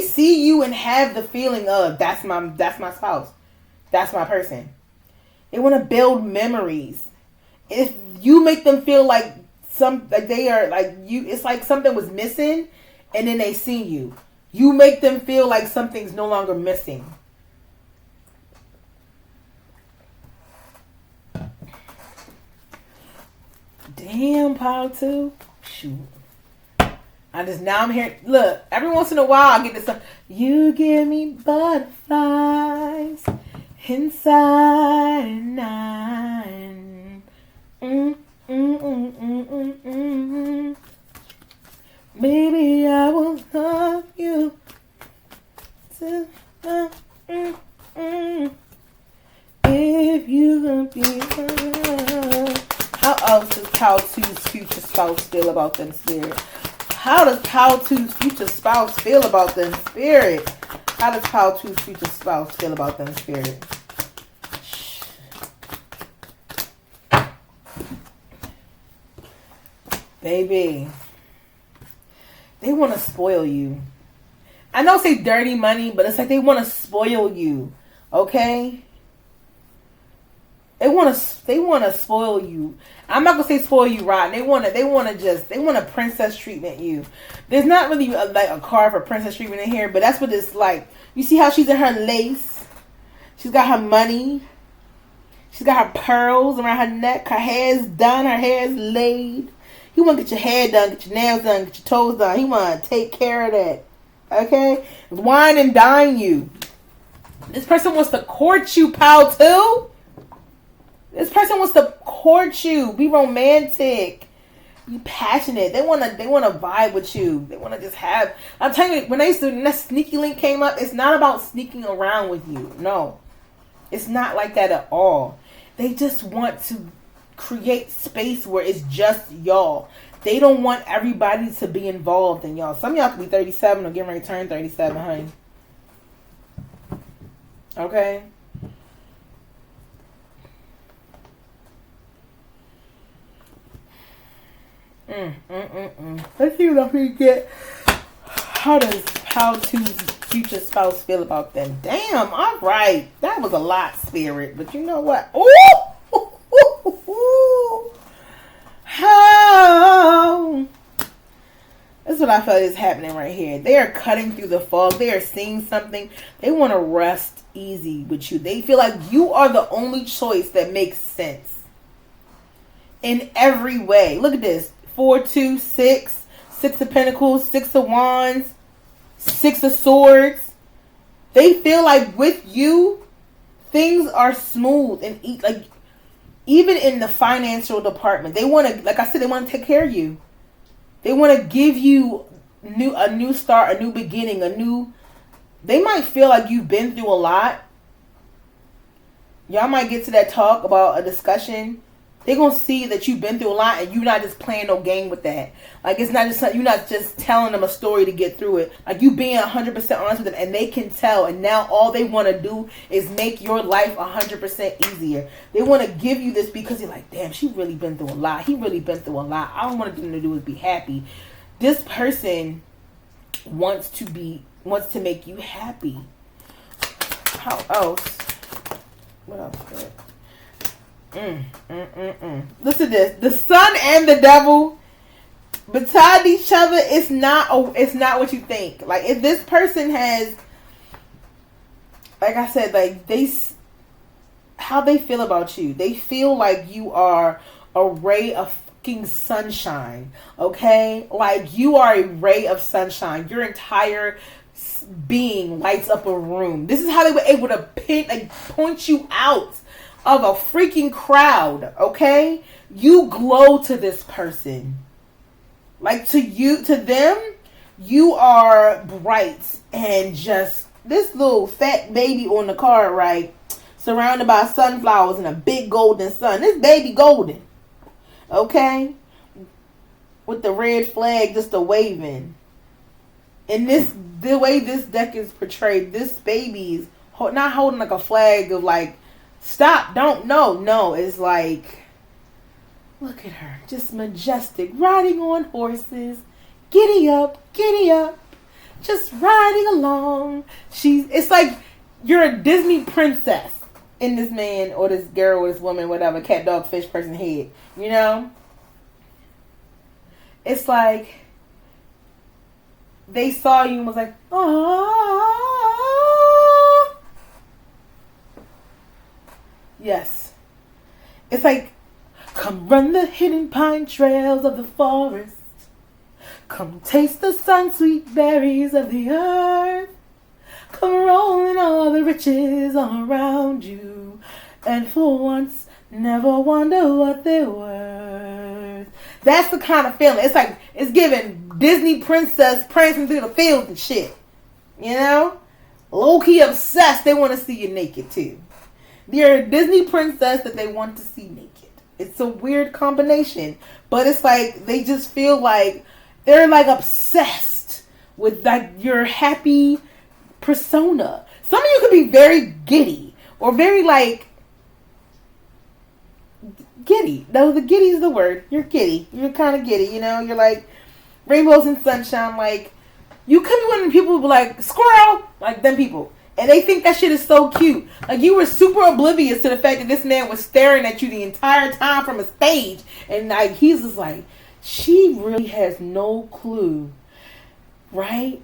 see you and have the feeling of that's my spouse. That's my person. They want to build memories. If you make them feel like they are like you, it's like something was missing, and then they see you. You make them feel like something's no longer missing. Damn, Pal 2. Shoot. I'm here. Look, every once in a while I get this. You give me butterflies inside and nine. Baby, I will love you. If you could be love. How else does Pal 2's future spouse feel about them, Spirit? How does Pal 2's future spouse feel about them, Spirit? How does Pal 2's future spouse feel about them, Spirit? Baby, they want to spoil you. I know say dirty money, but it's like they want to spoil you. Okay? They want to spoil you. I'm not gonna say spoil you rotten. They want to princess treatment you. There's not really a card for princess treatment in here, but that's what it's like. You see how she's in her lace? She's got her money. She's got her pearls around her neck. Her hair's done. Her hair's laid. You want to get your hair done, get your nails done, get your toes done. He want to take care of that. Okay? Wine and dine you. This person wants to court you, Pal 2. This person wants to court you. Be romantic. Be passionate. They want to vibe with you. They want to just have. I'm telling you, when that sneaky link came up, it's not about sneaking around with you. No. It's not like that at all. They just want to create space where it's just y'all. They don't want everybody to be involved in y'all. Some of y'all could be 37 or getting ready to turn 37, honey. Okay? Let's see what we get. How does Pal 2's future spouse feel about them? Damn, all right. That was a lot, Spirit. But you know what? Ooh! Oh! That's what I feel is happening right here. They are cutting through the fog. They are seeing something. They want to rest easy with you. They feel like you are the only choice that makes sense in every way. Look at this. 4, 2, 6. 6 of Pentacles. 6 of Wands. 6 of Swords. They feel like with you, things are smooth and like even in the financial department. They want to, like I said, they want to take care of you. They want to give you a new start, a new beginning, they might feel like you've been through a lot. Y'all might get to that talk about a discussion They're going to see that you've been through a lot and you're not just playing no game with that. Like, it's not just, you're not just telling them a story to get through it. Like, you being 100% honest with them, and they can tell. And now all they want to do is make your life 100% easier. They want to give you this because you're like, damn, she really been through a lot. He really been through a lot. All I want them to do is be happy. This person wants to make you happy. How else? What else? Listen to this. The sun and the devil beside each other. It's not what you think. Like, if this person has, like I said, like how they feel about you. They feel like you are a ray of fucking sunshine. Okay, like you are a ray of sunshine. Your entire being lights up a room. This is how they were able to point you out of a freaking crowd, okay? You glow to this person. Like, to them, you are bright and just this little fat baby on the card, right? Surrounded by sunflowers and a big golden sun. This baby golden, okay? With the red flag just a waving. And the way this deck is portrayed, this baby's not holding like a flag of like, stop, don't, no, it's like, look at her, just majestic, riding on horses, giddy up, just riding along. It's like you're a Disney princess in this man or this girl or this woman, whatever, cat, dog, fish, person, head, you know? It's like they saw you and was like, oh. Yes. It's like, come run the hidden pine trails of the forest. Come taste the sun-sweet berries of the earth. Come rolling all the riches all around you. And for once, never wonder what they're worth. That's the kind of feeling. It's like, it's giving Disney princess prancing through the fields and shit. You know? Low-key obsessed. They want to see you naked, too. They're a Disney princess that they want to see naked. It's a weird combination. But it's like, they just feel like they're like obsessed with like your happy persona. Some of you could be very giddy. Or very like, giddy. No, the giddy is the word. You're giddy. You're kind of giddy, you know? You're like, rainbows and sunshine. Like, you could be one of the people who be like, squirrel. Like, them people. And they think that shit is so cute. Like, you were super oblivious to the fact that this man was staring at you the entire time from a stage. And, like, he's just like, she really has no clue. Right?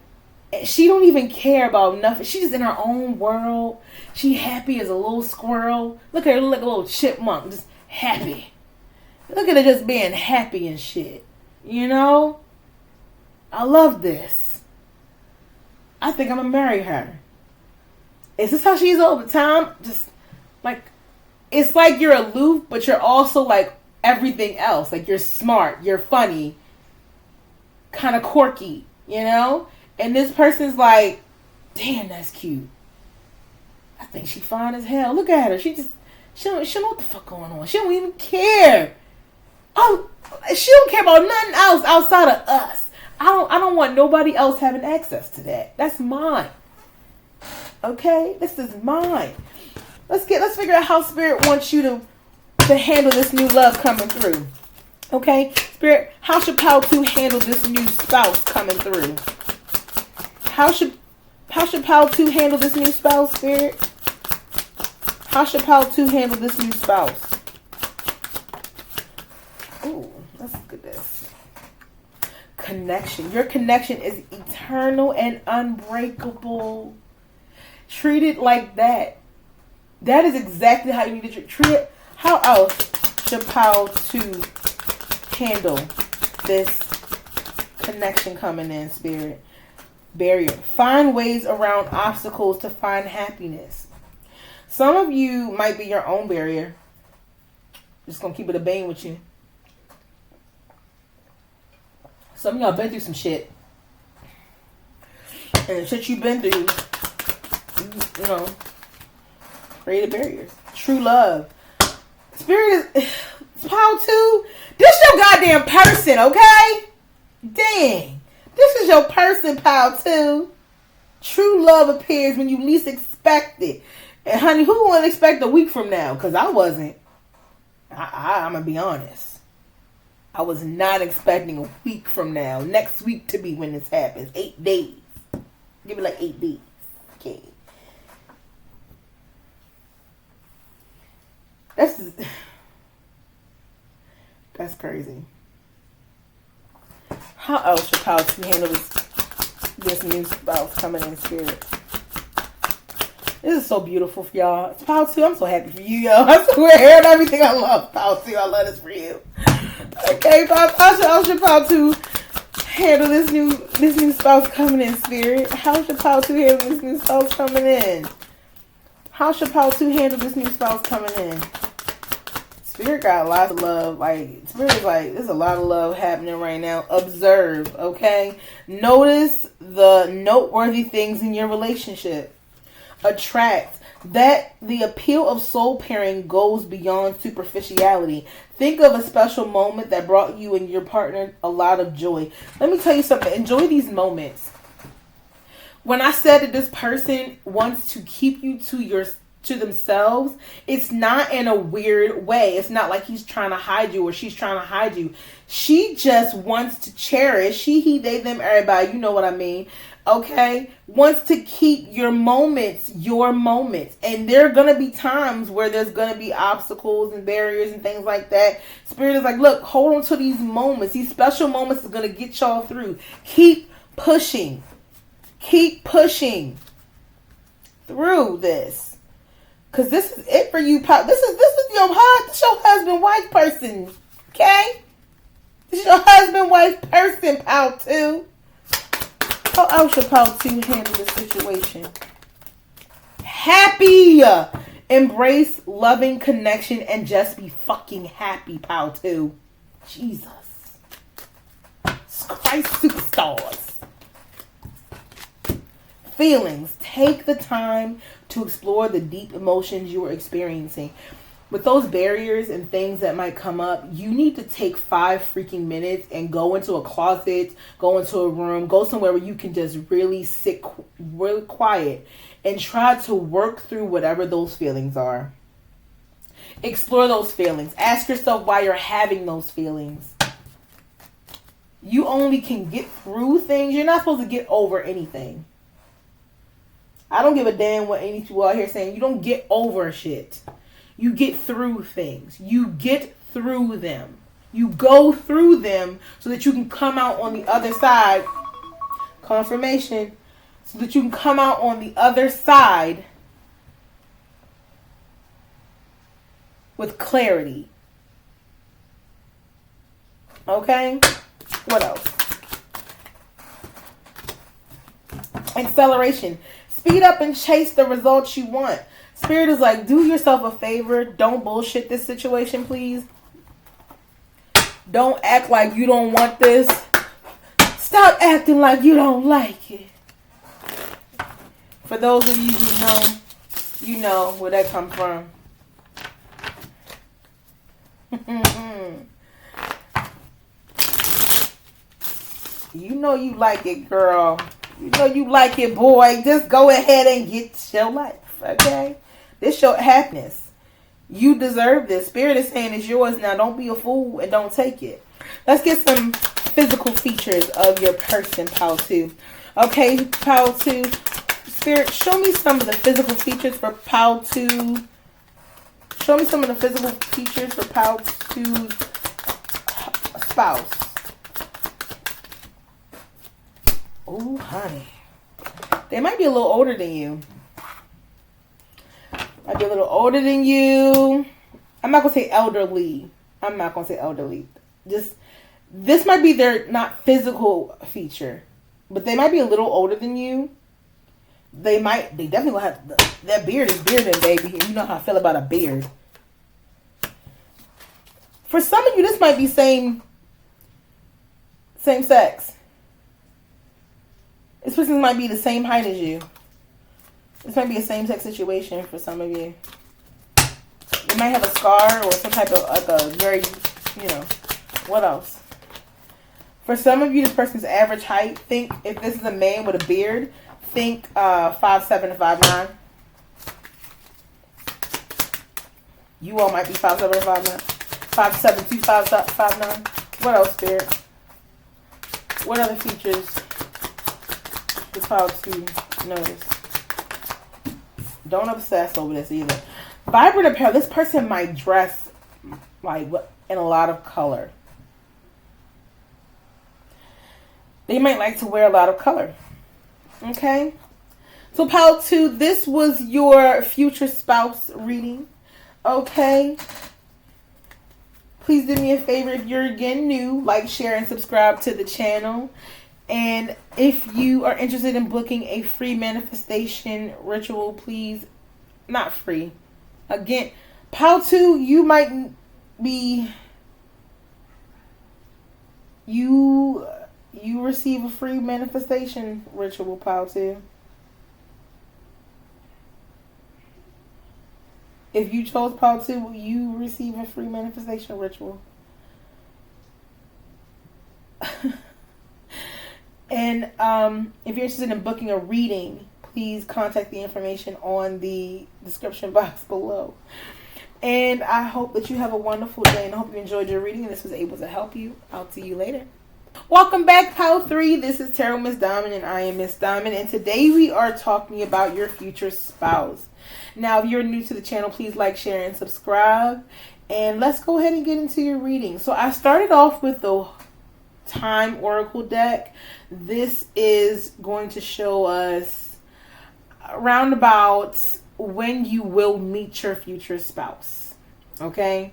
She don't even care about nothing. She's just in her own world. She happy as a little squirrel. Look at her like a little chipmunk. Just happy. Look at her just being happy and shit. You know? I love this. I think I'm going to marry her. Is this how she is all the time? Just like, it's like you're aloof, but you're also like everything else. Like, you're smart, you're funny, kind of quirky, you know? And this person's like, damn, that's cute. I think she fine as hell. Look at her. She don't know what the fuck going on. She don't even care. Oh, she don't care about nothing else outside of us. I don't want nobody else having access to that. That's mine. Okay, this is mine. Let's figure out how Spirit wants you to handle this new love coming through. Okay, Spirit, how should Pal 2 handle this new spouse coming through? How should Pal 2 handle this new spouse, Spirit? How should Pal 2 handle this new spouse? Ooh, let's look at this. Connection. Your connection is eternal and unbreakable. Treat it like that. That is exactly how you need to treat it. How else should Pal 2 handle this connection coming in, Spirit? Barrier. Find ways around obstacles to find happiness. Some of you might be your own barrier. Just gonna keep it a bang with you. Some of y'all been through some shit. And the shit you've been through, you know, created barriers. True love. Spirit Pile 2, this your goddamn person, okay? Dang. This is your person, Pile 2. True love appears when you least expect it. And honey, who wouldn't expect a week from now? Because I wasn't. I'm going to be honest. I was not expecting a week from now. Next week to be when this happens. 8 days. Give me like 8 days. Okay. That's crazy. How else should Pile 2 handle this new spouse coming in spirit? This is so beautiful for y'all. Pile 2, I'm so happy for you, yo. I swear, and everything I love. Pile 2, I love this for you. Okay, how should Pile 2 handle this new spouse coming in spirit? How should Pile 2 handle this new spouse coming in? How should Pile 2 handle this new spouse coming in? Spirit got a lot of love. Like, Spirit is like, there's a lot of love happening right now. Observe, okay? Notice the noteworthy things in your relationship. Attract. That the appeal of soul pairing goes beyond superficiality. Think of a special moment that brought you and your partner a lot of joy. Let me tell you something. Enjoy these moments. When I said that this person wants to keep you to themselves, it's not in a weird way. It's not like he's trying to hide you or she's trying to hide you. She just wants to cherish. She, he, they, them, everybody. You know what I mean. Okay? Wants to keep your moments. And there are going to be times where there's going to be obstacles and barriers and things like that. Spirit is like, look, hold on to these moments. These special moments is going to get y'all through. Keep pushing. Keep pushing through this. Because this is it for you, Pop. This is your husband-wife person. Okay? This is your husband-wife person, Pal 2. How else should Pal 2 handle this situation? Happy. Embrace loving connection and just be fucking happy, Pal 2. Jesus Christ, superstars. Feelings. Take the time to explore the deep emotions you are experiencing. With those barriers and things that might come up, you need to take 5 freaking minutes and go into a closet, go into a room, go somewhere where you can just really sit really quiet and try to work through whatever those feelings are. Explore those feelings. Ask yourself why you're having those feelings. You only can get through things. You're not supposed to get over anything. I don't give a damn what any people out here saying. You don't get over shit. You get through things. You get through them. You go through them so that you can come out on the other side. Confirmation. So that you can come out on the other side with clarity. Okay? What else? Acceleration. Speed up and chase the results you want. Spirit is like, do yourself a favor. Don't bullshit this situation, please. Don't act like you don't want this. Stop acting like you don't like it. For those of you who know, you know where that comes from. You know you like it, girl. You know you like it, boy. Just go ahead and get your life, okay? This your happiness. You deserve this. Spirit is saying it's yours now. Don't be a fool and don't take it. Let's get some physical features of your person, Pal 2. Okay, Pal 2. Spirit, show me some of the physical features for Pal 2. Show me some of the physical features for Pal 2's spouse. Oh, honey. They might be a little older than you. Might be a little older than you. I'm not going to say elderly. Just, this might be their, not physical feature. But they might be a little older than you. They definitely will have, that beard is bearding, baby. And you know how I feel about a beard. For some of you, this might be same sex. This person might be the same height as you. This might be a same-sex situation for some of you. They might have a scar or some type of, like a very, what else? For some of you, this person's average height, think, if this is a man with a beard, think 5'7" to 5'9". You all might be 5'7" or 5'9". 5'7" to 5'9". What else, Spirit? What other features is how to notice? Don't obsess over this either. Vibrant apparel. This person might dress like in a lot of color. They might like to wear a lot of color. Okay? So, pile 2, this was your future spouse reading. Okay? Please do me a favor, if you're again new, like, share, and subscribe to the channel. And if you are interested in booking a free manifestation ritual, please, not free. Again, pile 2, you might be, you receive a free manifestation ritual, pile 2. If you chose pile 2, you receive a free manifestation ritual. And if you're interested in booking a reading, please contact the information on the description box below. And I hope that you have a wonderful day, and I hope you enjoyed your reading and this was able to help you. I'll see you later. Welcome back, pile 3. This is Tarot Miss Diamond, and I am Miss Diamond. And today we are talking about your future spouse. Now, if you're new to the channel, please like, share, and subscribe. And let's go ahead and get into your reading. So I started off with the Time Oracle deck. This is going to show us around about when you will meet your future spouse. Okay?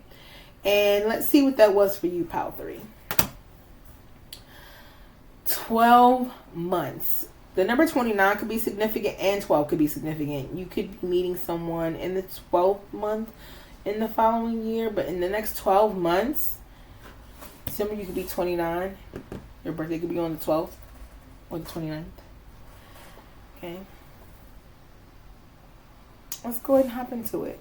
And let's see what that was for you, pile 3. 12 months. The number 29 could be significant and 12 could be significant. You could be meeting someone in the 12th month in the following year, but in the next 12 months, some of you could be 29. Your birthday could be on the 12th or the 29th. Okay. Let's go ahead and hop into it.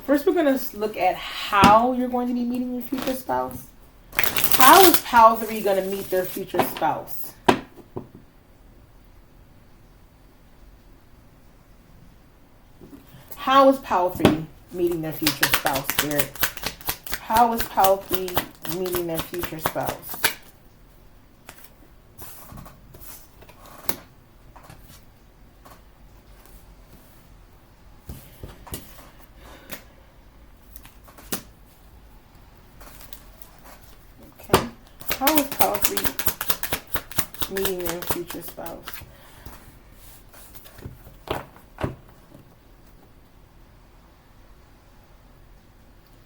First, we're going to look at how you're going to be meeting your future spouse. How is pile 3 going to meet their future spouse? How is pile 3 meeting their future spouse, Spirit? How is pile 3 meeting their future spouse? Okay. How is pile 3 meeting their future spouse?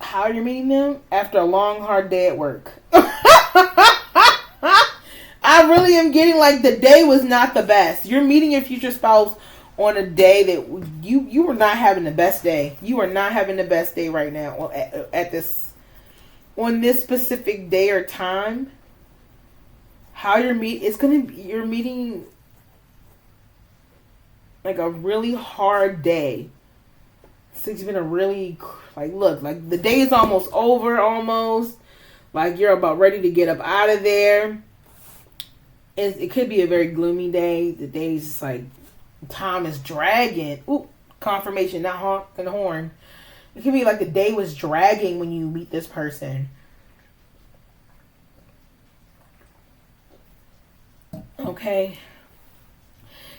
How you're meeting them? After a long, hard day at work. I really am getting like the day was not the best. You're meeting your future spouse on a day that you were not having the best day. You are not having the best day right now at this, on this specific day or time. How you're you're meeting like a really hard day. It's been a really, look, the day is almost over, almost. Like, you're about ready to get up out of there. It could be a very gloomy day. The day's just like, time is dragging. Ooh, confirmation, not honking the horn. It could be like the day was dragging when you meet this person. Okay.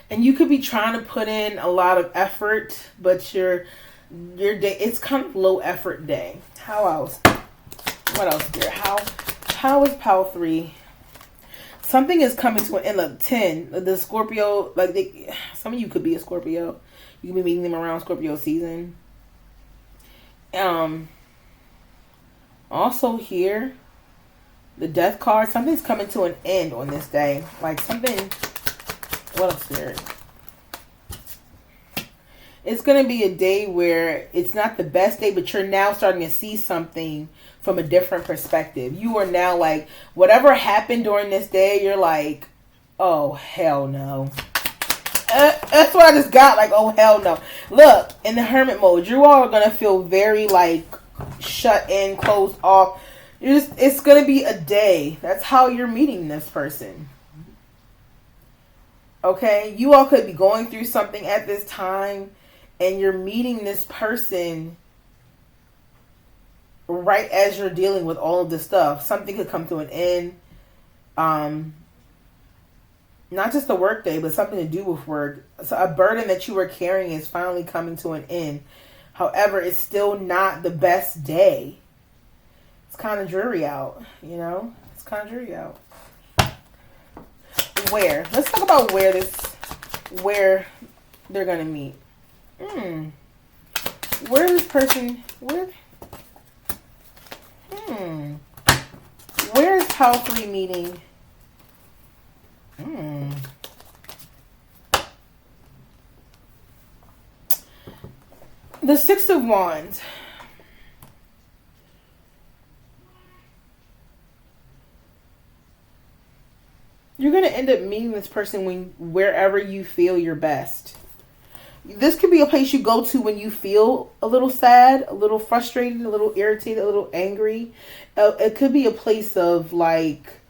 And you could be trying to put in a lot of effort, but your day, it's kind of low effort day. How else? What else here? How is pile 3? Something is coming to an end. Look, 10. The Scorpio, some of you could be a Scorpio. You could be meeting them around Scorpio season. Also here, the Death card. Something's coming to an end on this day. Like something. What else here? It's going to be a day where it's not the best day, but you're now starting to see something from a different perspective. You are now like, whatever happened during this day, you're like, oh, hell no. That's what I just got. Like, oh hell no. Look, in the hermit mode, you all are gonna feel very like shut in, closed off. It's gonna be a day. That's how you're meeting this person. Okay, you all could be going through something at this time, and you're meeting this person right as you're dealing with all of this stuff. Something could come to an end. Not just the work day, but something to do with work. So a burden that you were carrying is finally coming to an end. However, it's still not the best day. It's kind of dreary out, you know? It's kind of dreary out. Where? Let's talk about where they're going to meet. Where this person, where is Power 3 meeting? The Six of Wands. You're going to end up meeting this person wherever you feel your best. This could be a place you go to when you feel a little sad, a little frustrated, a little irritated, a little angry. It could be a place of like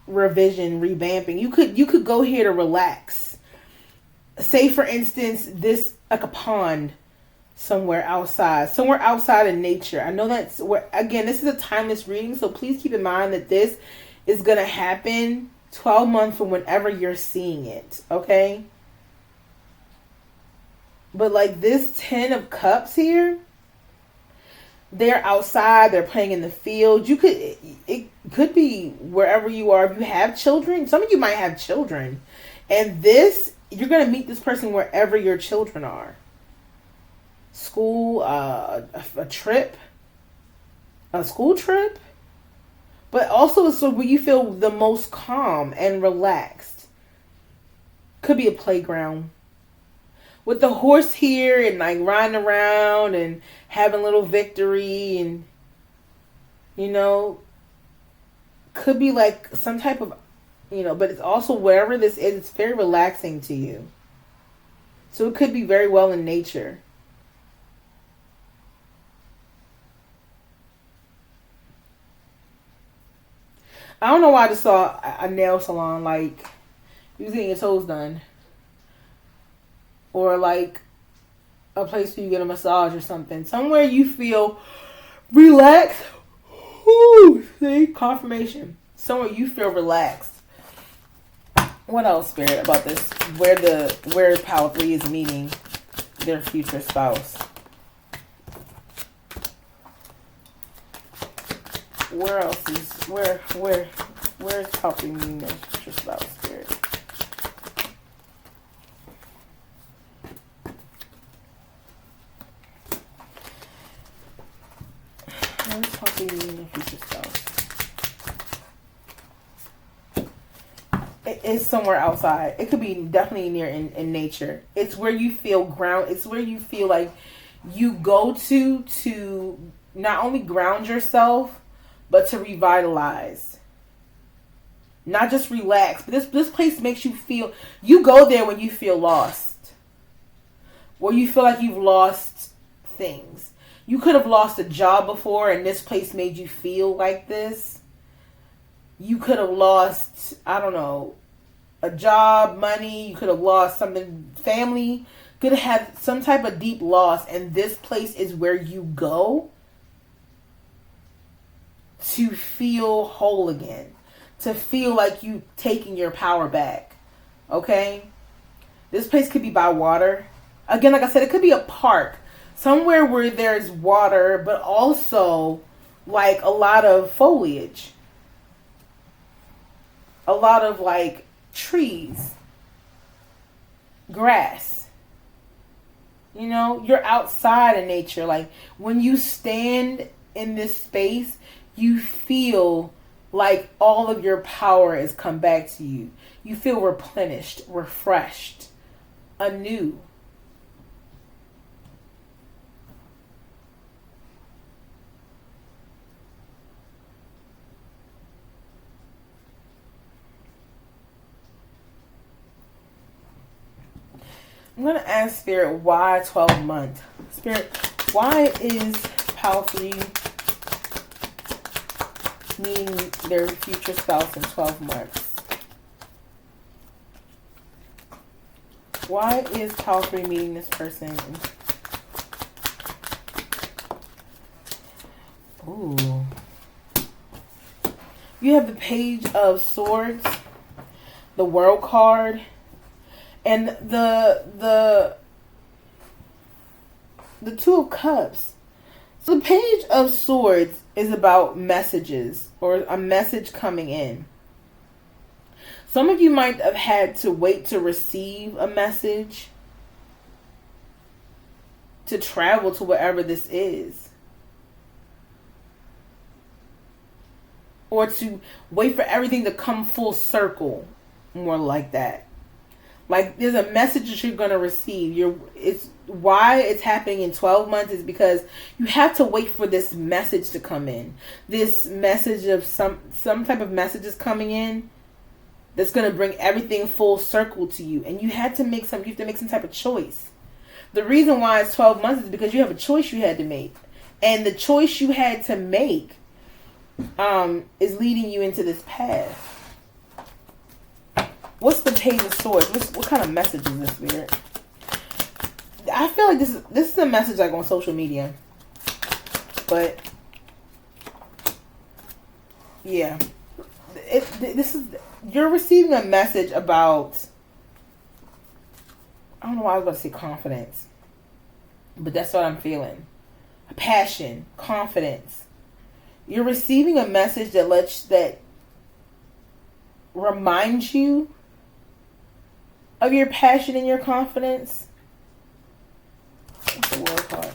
revision, revamping. You could go here to relax. Say for instance, this like a pond somewhere outside in nature. I know that's where, again, this is a timeless reading, so please keep in mind that this is going to happen 12 months from whenever you're seeing it, okay? But like this 10 of Cups here, they're outside, they're playing in the field. It could be wherever you are. If you have children, some of you might have children. And you're going to meet this person wherever your children are. School, a trip, a school trip, but also so where you feel the most calm and relaxed. Could be a playground with the horse here and like riding around and having a little victory, and you know, could be like some type of, you know, but it's also wherever this is, it's very relaxing to you. So it could be very well in nature. I don't know why I just saw a nail salon, like you getting your toes done. Or like a place where you get a massage or something. Somewhere you feel relaxed. Ooh, see? Confirmation. Somewhere you feel relaxed. What else, Spirit, about this? Where Power 3 is meeting their future spouse. Where else is where is Power 3 meeting their future spouse, Spirit? Where's Power 3 meeting their future spouse? It's somewhere outside. It could be definitely near in nature. It's where you feel ground. It's where you feel like you go to not only ground yourself, but to revitalize. Not just relax, but this place makes you feel, you go there when you feel lost. Where you feel like you've lost things. You could have lost a job before and this place made you feel like this. You could have lost, I don't know, a job, money. You could have lost something, family. Could have had some type of deep loss, and this place is where you go to feel whole again, to feel like you taking your power back. Okay? This place could be by water. Again, like I said, it could be a park. Somewhere where there's water, but also like a lot of foliage. A lot of like trees. Grass. You know, you're outside in nature. Like when you stand in this space, you feel like all of your power has come back to you. You feel replenished, refreshed, anew. I'm going to ask Spirit, why 12 months? Spirit, why is Pile 3 meeting their future spouse in 12 months? Why is Pile 3 meeting this person? Ooh. You have the Page of Swords, the World card, and the Two of Cups. So the Page of Swords is about messages, or a message coming in. Some of you might have had to wait to receive a message, to travel to wherever this is, or to wait for everything to come full circle, more like that. Like, there's a message that you're going to receive. It's why it's happening in 12 months is because you have to wait for this message to come in. This message of some type of message is coming in that's going to bring everything full circle to you. And you have to make some type of choice. The reason why it's 12 months is because you have a choice you had to make. And the choice you had to make is leading you into this path. What's the Page of Swords? What kind of message is this, Spirit? I feel like this is a message like on social media. But yeah. You're receiving a message about, I don't know why I was going to say confidence. But that's what I'm feeling. Passion, confidence. You're receiving a message that reminds you of your passion and your confidence. What's the World card?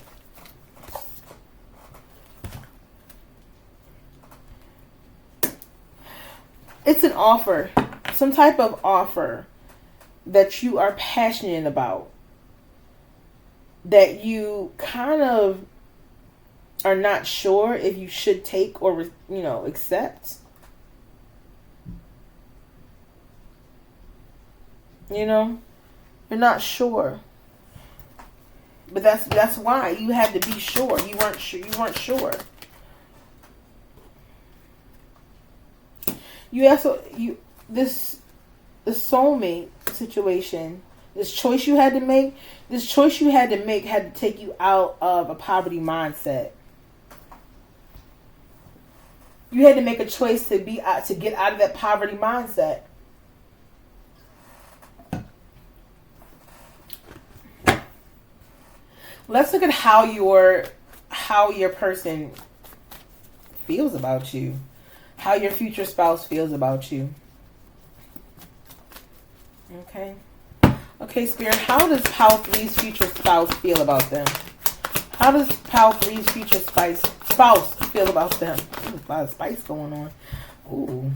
It's an offer. Some type of offer that you are passionate about. That you kind of are not sure if you should take or, accept. You're not sure. But that's why you had to be sure. You weren't sure. The soulmate situation, this choice you had to make had to take you out of a poverty mindset. You had to make a choice to get out of that poverty mindset. Let's look at how your person feels about you. How your future spouse feels about you. Okay, Spirit, how does Pile 3's future spouse feel about them? How does Pile 3's future spouse feel about them? There's a lot of spice going on. Ooh.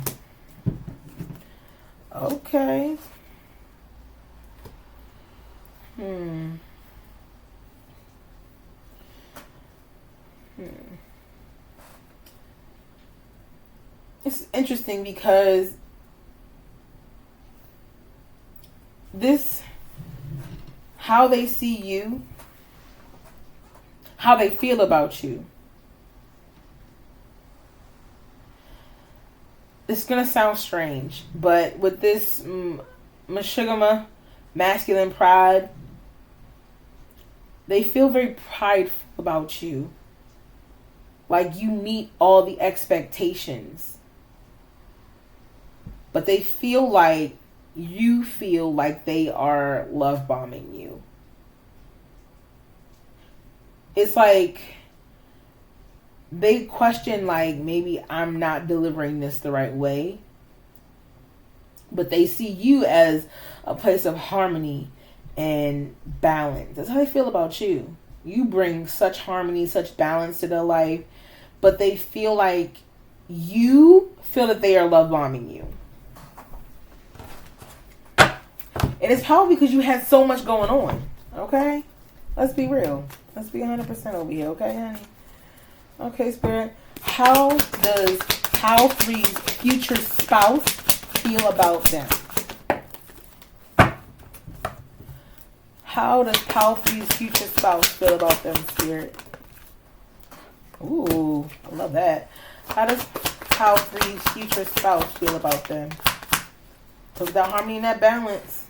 Okay. It's interesting because how they see you, how they feel about you. It's going to sound strange, but with this Mashugama, masculine pride, they feel very prideful about you. Like you meet all the expectations. But they feel like you feel like they are love bombing you. It's like they question, like, maybe I'm not delivering this the right way. But they see you as a place of harmony and balance. That's how they feel about you. You bring such harmony, such balance to their life. But they feel like you feel that they are love bombing you. And it's probably because you had so much going on. Okay? Let's be real. Let's be 100% over here. Okay, honey? Okay, Spirit. How does Pile 3's future spouse feel about them? How does Power Three's future spouse feel about them, Spirit? Ooh, I love that. How does Power Three's future spouse feel about them? So that harmony and that balance.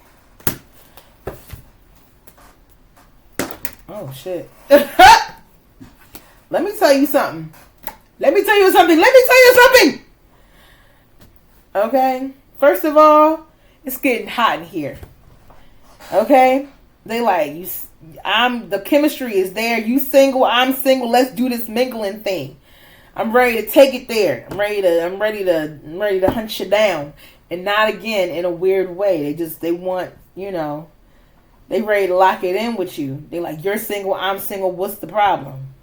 Oh, shit. Let me tell you something. Okay? First of all, it's getting hot in here. Okay? They like, the chemistry is there. You single, I'm single. Let's do this mingling thing. I'm ready to take it there. I'm ready to hunt you down. And not again in a weird way. They want, they ready to lock it in with you. They like, you're single, I'm single. What's the problem?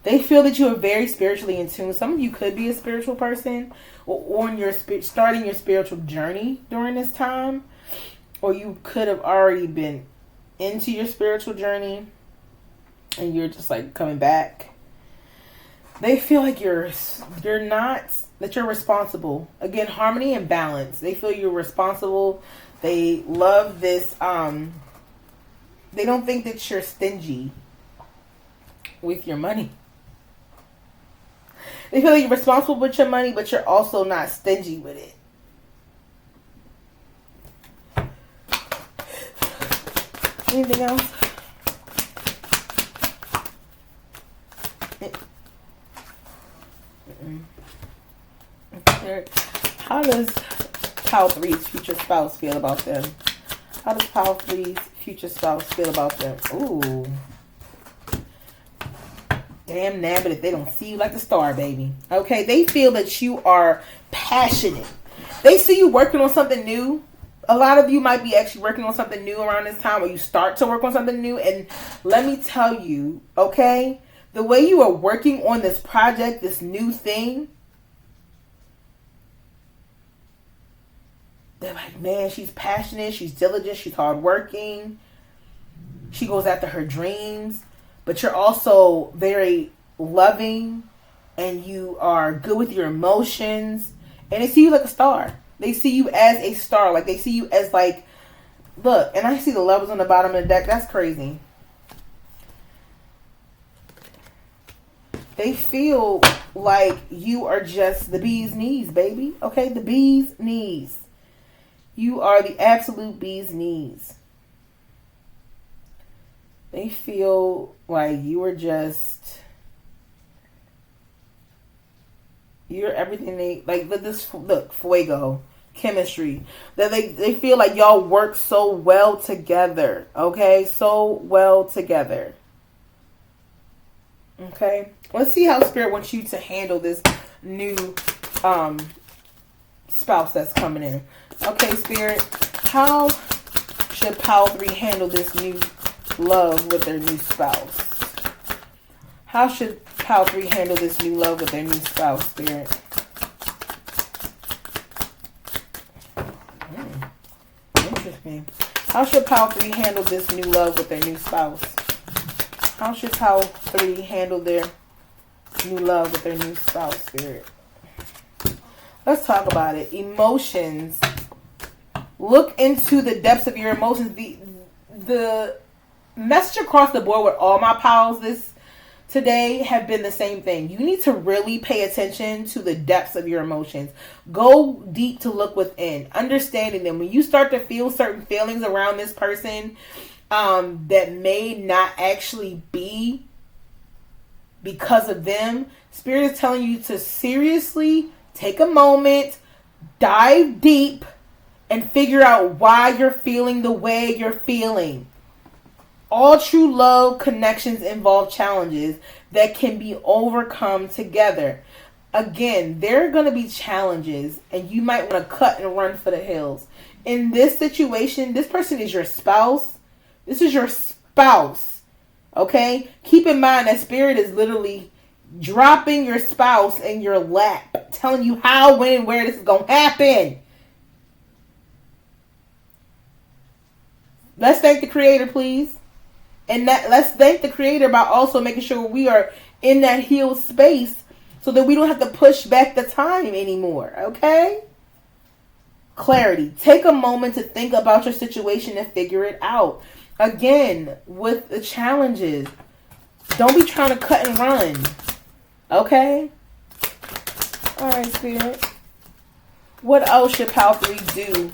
They feel that you are very spiritually in tune. Some of you could be a spiritual person or on your starting your spiritual journey during this time. Or you could have already been into your spiritual journey and you're just like coming back. They feel like you're responsible. Again, harmony and balance. They feel you're responsible. They love this. They don't think that you're stingy with your money. They feel like you're responsible with your money, but you're also not stingy with it. Anything else? How does Power Three's future spouse feel about them? How does Power Three's future spouse feel about them? Ooh. Damn nabbit if they don't see you like a star, baby. Okay, they feel that you are passionate. They see you working on something new. A lot of you might be actually working on something new around this time, or you start to work on something new. And let me tell you, okay, the way you are working on this project, this new thing, they're like, man, she's passionate, she's diligent, she's hardworking, she goes after her dreams, but you're also very loving, and you are good with your emotions, and they see you like a star. They see you as a star. Like, they see you as like, look, and I see the levels on the bottom of the deck. That's crazy. They feel like you are just the bee's knees, baby. Okay, the bee's knees. You are the absolute bee's knees. They feel like you are just, you're everything they, like, look, fuego, chemistry. That they feel like y'all work so well together, okay? So well together. Okay? Let's see how Spirit wants you to handle this new spouse that's coming in. Okay, Spirit, how should Power 3 handle this new love with their new spouse? How should Power 3 handle this new love with their new spouse, Spirit? Interesting. How should Power 3 handle this new love with their new spouse? How should Power 3 handle their new love with their new spouse, Spirit? Let's talk about it. Emotions. Look into the depths of your emotions. The message across the board with all my pals today have been the same thing. You need to really pay attention to the depths of your emotions. Go deep to look within, understanding them. When you start to feel certain feelings around this person that may not actually be because of them, Spirit is telling you to seriously take a moment, dive deep, and figure out why you're feeling the way you're feeling. All true love connections involve challenges that can be overcome together. Again, there are going to be challenges, and you might want to cut and run for the hills. In this situation, this person is your spouse. This is your spouse. Okay? Keep in mind that Spirit is literally dropping your spouse in your lap, telling you how, when, and where this is going to happen. Let's thank the Creator, please. And let's thank the Creator by also making sure we are in that healed space so that we don't have to push back the time anymore. Okay? Clarity. Take a moment to think about your situation and figure it out. Again, with the challenges, don't be trying to cut and run. Okay? Alright, Spirit. What else should Pal 3 do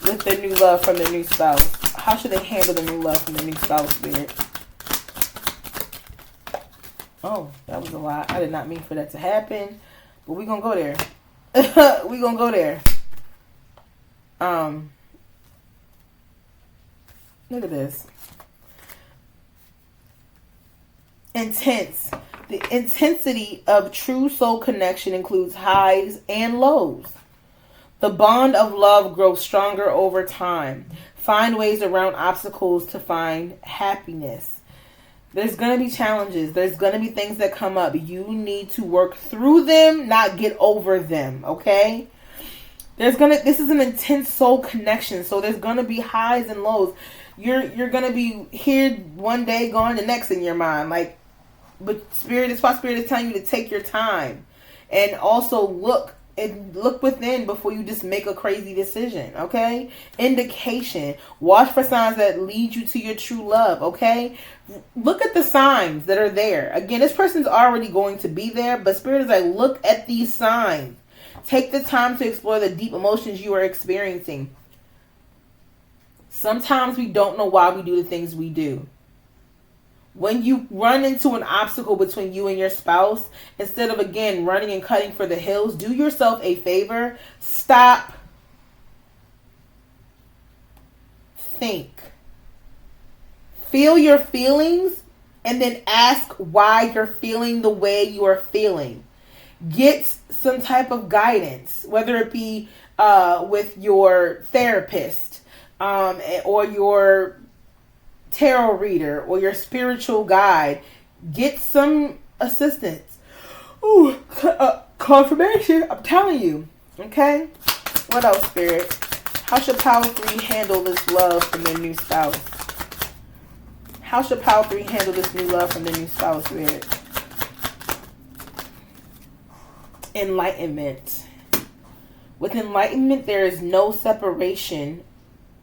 with their new love from their new spouse? How should they handle the new love from their new spouse, Spirit? Oh, that was a lot. I did not mean for that to happen. But we're going to go there. We're going to go there. Look at this. Intense. The intensity of true soul connection includes highs and lows. The bond of love grows stronger over time. Find ways around obstacles to find happiness. There's going to be challenges. There's going to be things that come up. You need to work through them, not get over them, okay? This is an intense soul connection, so there's going to be highs and lows. You're going to be here one day, gone the next in your mind. But Spirit, that's why Spirit is telling you to take your time. And also look within before you just make a crazy decision, okay? Indication. Watch for signs that lead you to your true love, okay? Look at the signs that are there. Again, this person's already going to be there, but Spirit is like, look at these signs. Take the time to explore the deep emotions you are experiencing. Sometimes we don't know why we do the things we do. When you run into an obstacle between you and your spouse, instead of, again, running and cutting for the hills, do yourself a favor. Stop. Think. Feel your feelings and then ask why you're feeling the way you are feeling. Get some type of guidance, whether it be with your therapist or your tarot reader or your spiritual guide. Get some assistance. Ooh, confirmation. I'm telling you. Okay? What else, Spirit? How should Pal 3 handle this love from their new spouse? How should Pal 3 handle this new love from their new spouse, Spirit? Enlightenment. With enlightenment, there is no separation.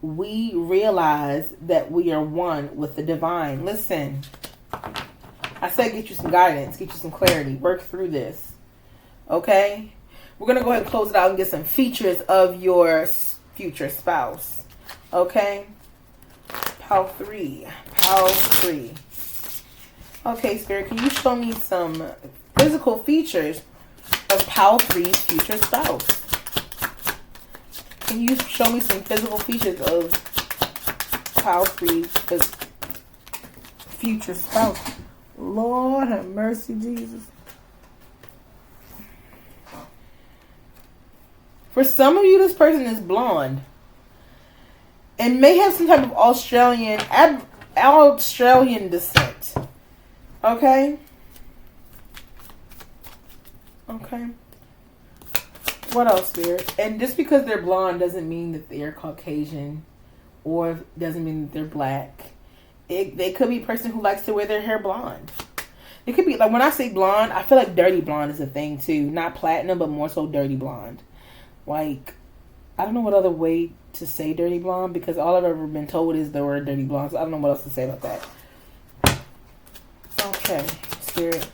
We realize that we are one with the divine. Listen, I said get you some guidance, get you some clarity, work through this. Okay? We're going to go ahead and close it out and get some features of your future spouse. Okay? Pal 3. Pal 3. Okay, Spirit, can you show me some physical features of Pal 3's future spouse? Can you show me some physical features of Pal 3's future spouse? Lord have mercy, Jesus. For some of you, this person is blonde and may have some type of Australian descent. Okay? Okay. What else, Spirit? And just because they're blonde doesn't mean that they're Caucasian or doesn't mean that they're black. They could be a person who likes to wear their hair blonde. It could be, like, when I say blonde, I feel like dirty blonde is a thing too. Not platinum, but more so dirty blonde. Like, I don't know what other way to say dirty blonde because all I've ever been told is the word dirty blonde. So I don't know what else to say about that. Okay, Spirit.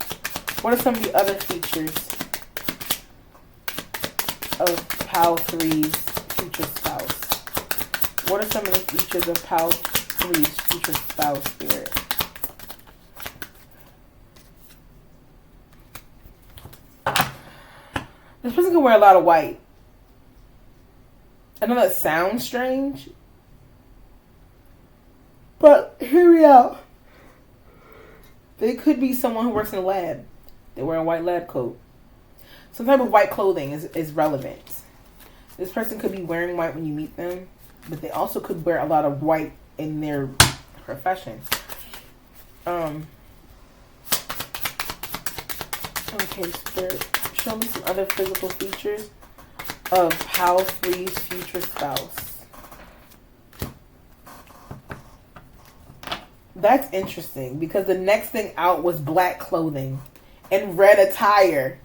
What are some of the other features of Pal 3's future spouse? What are some of the features of Pal 3's future spouse, Spirit? This person can wear a lot of white. I know that sounds strange, but hear me out. They could be someone who works in a lab. They wear a white lab coat. Some type of white clothing is relevant. This person could be wearing white when you meet them, but they also could wear a lot of white in their profession. Okay, Spirit, show me some other physical features of Pal 3's future spouse. That's interesting because the next thing out was black clothing and red attire.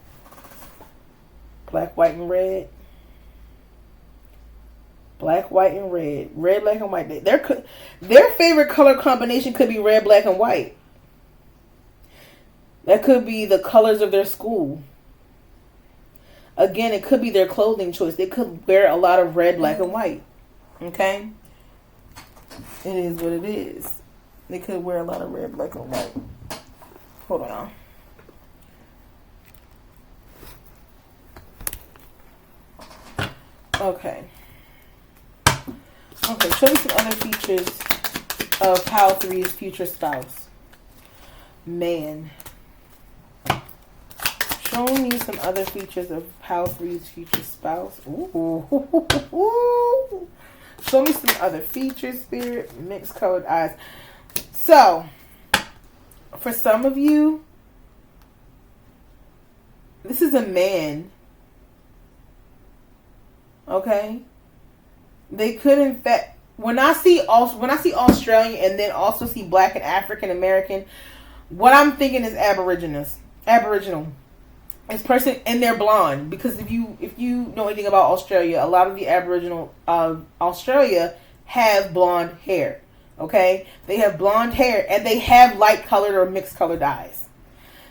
Black, white, and red. Black, white, and red. Red, black, and white. Their favorite color combination could be red, black, and white. That could be the colors of their school. Again, it could be their clothing choice. They could wear a lot of red, black, and white. Okay? It is what it is. They could wear a lot of red, black, and white. Hold on. Okay. Okay, show me some other features of Pile 3's future spouse. Man. Show me some other features of Pile 3's future spouse. Ooh. Show me some other features, Spirit. Mixed colored eyes. So, for some of you, this is a man. Okay? They could, in fact, when I see Australian and then also see Black and African American, what I'm thinking is Aboriginal. This person, and they're blonde, because if you know anything about Australia, a lot of the Aboriginal of Australia have blonde hair. Okay, they have blonde hair and they have light colored or mixed colored eyes.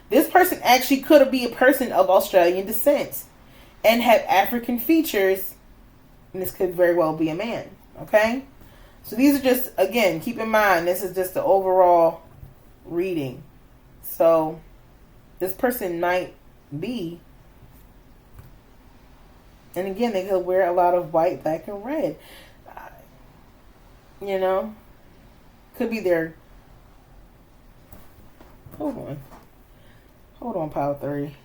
This person actually could be a person of Australian descent and have African features, and this could very well be a man. Okay, so these are just, again, keep in mind, this is just the overall reading. So this person might be, and again, they could wear a lot of white, black, and red. You know, could be their. Hold on, Pile 3.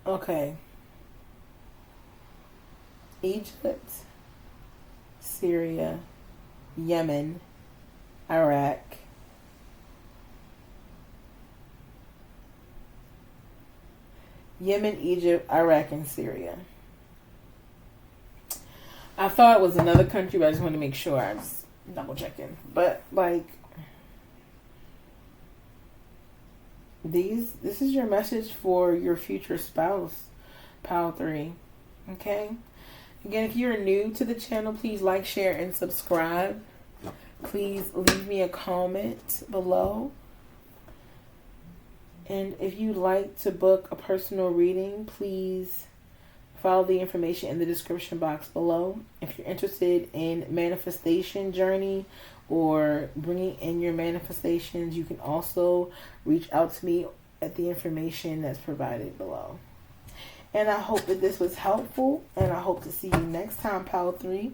Okay. Egypt, Syria, Yemen, Iraq, Egypt, Iraq, and Syria. I thought it was another country, but I just wanted to make sure. I was double checking. But, like, this is your message for your future spouse, Pile 3. Okay? Again, if you're new to the channel, please like, share, and subscribe. Please leave me a comment below. And if you'd like to book a personal reading, please follow the information in the description box below. If you're interested in manifestation journey or bringing in your manifestations, you can also reach out to me at the information that's provided below. And I hope that this was helpful, and I hope to see you next time, Pile 3.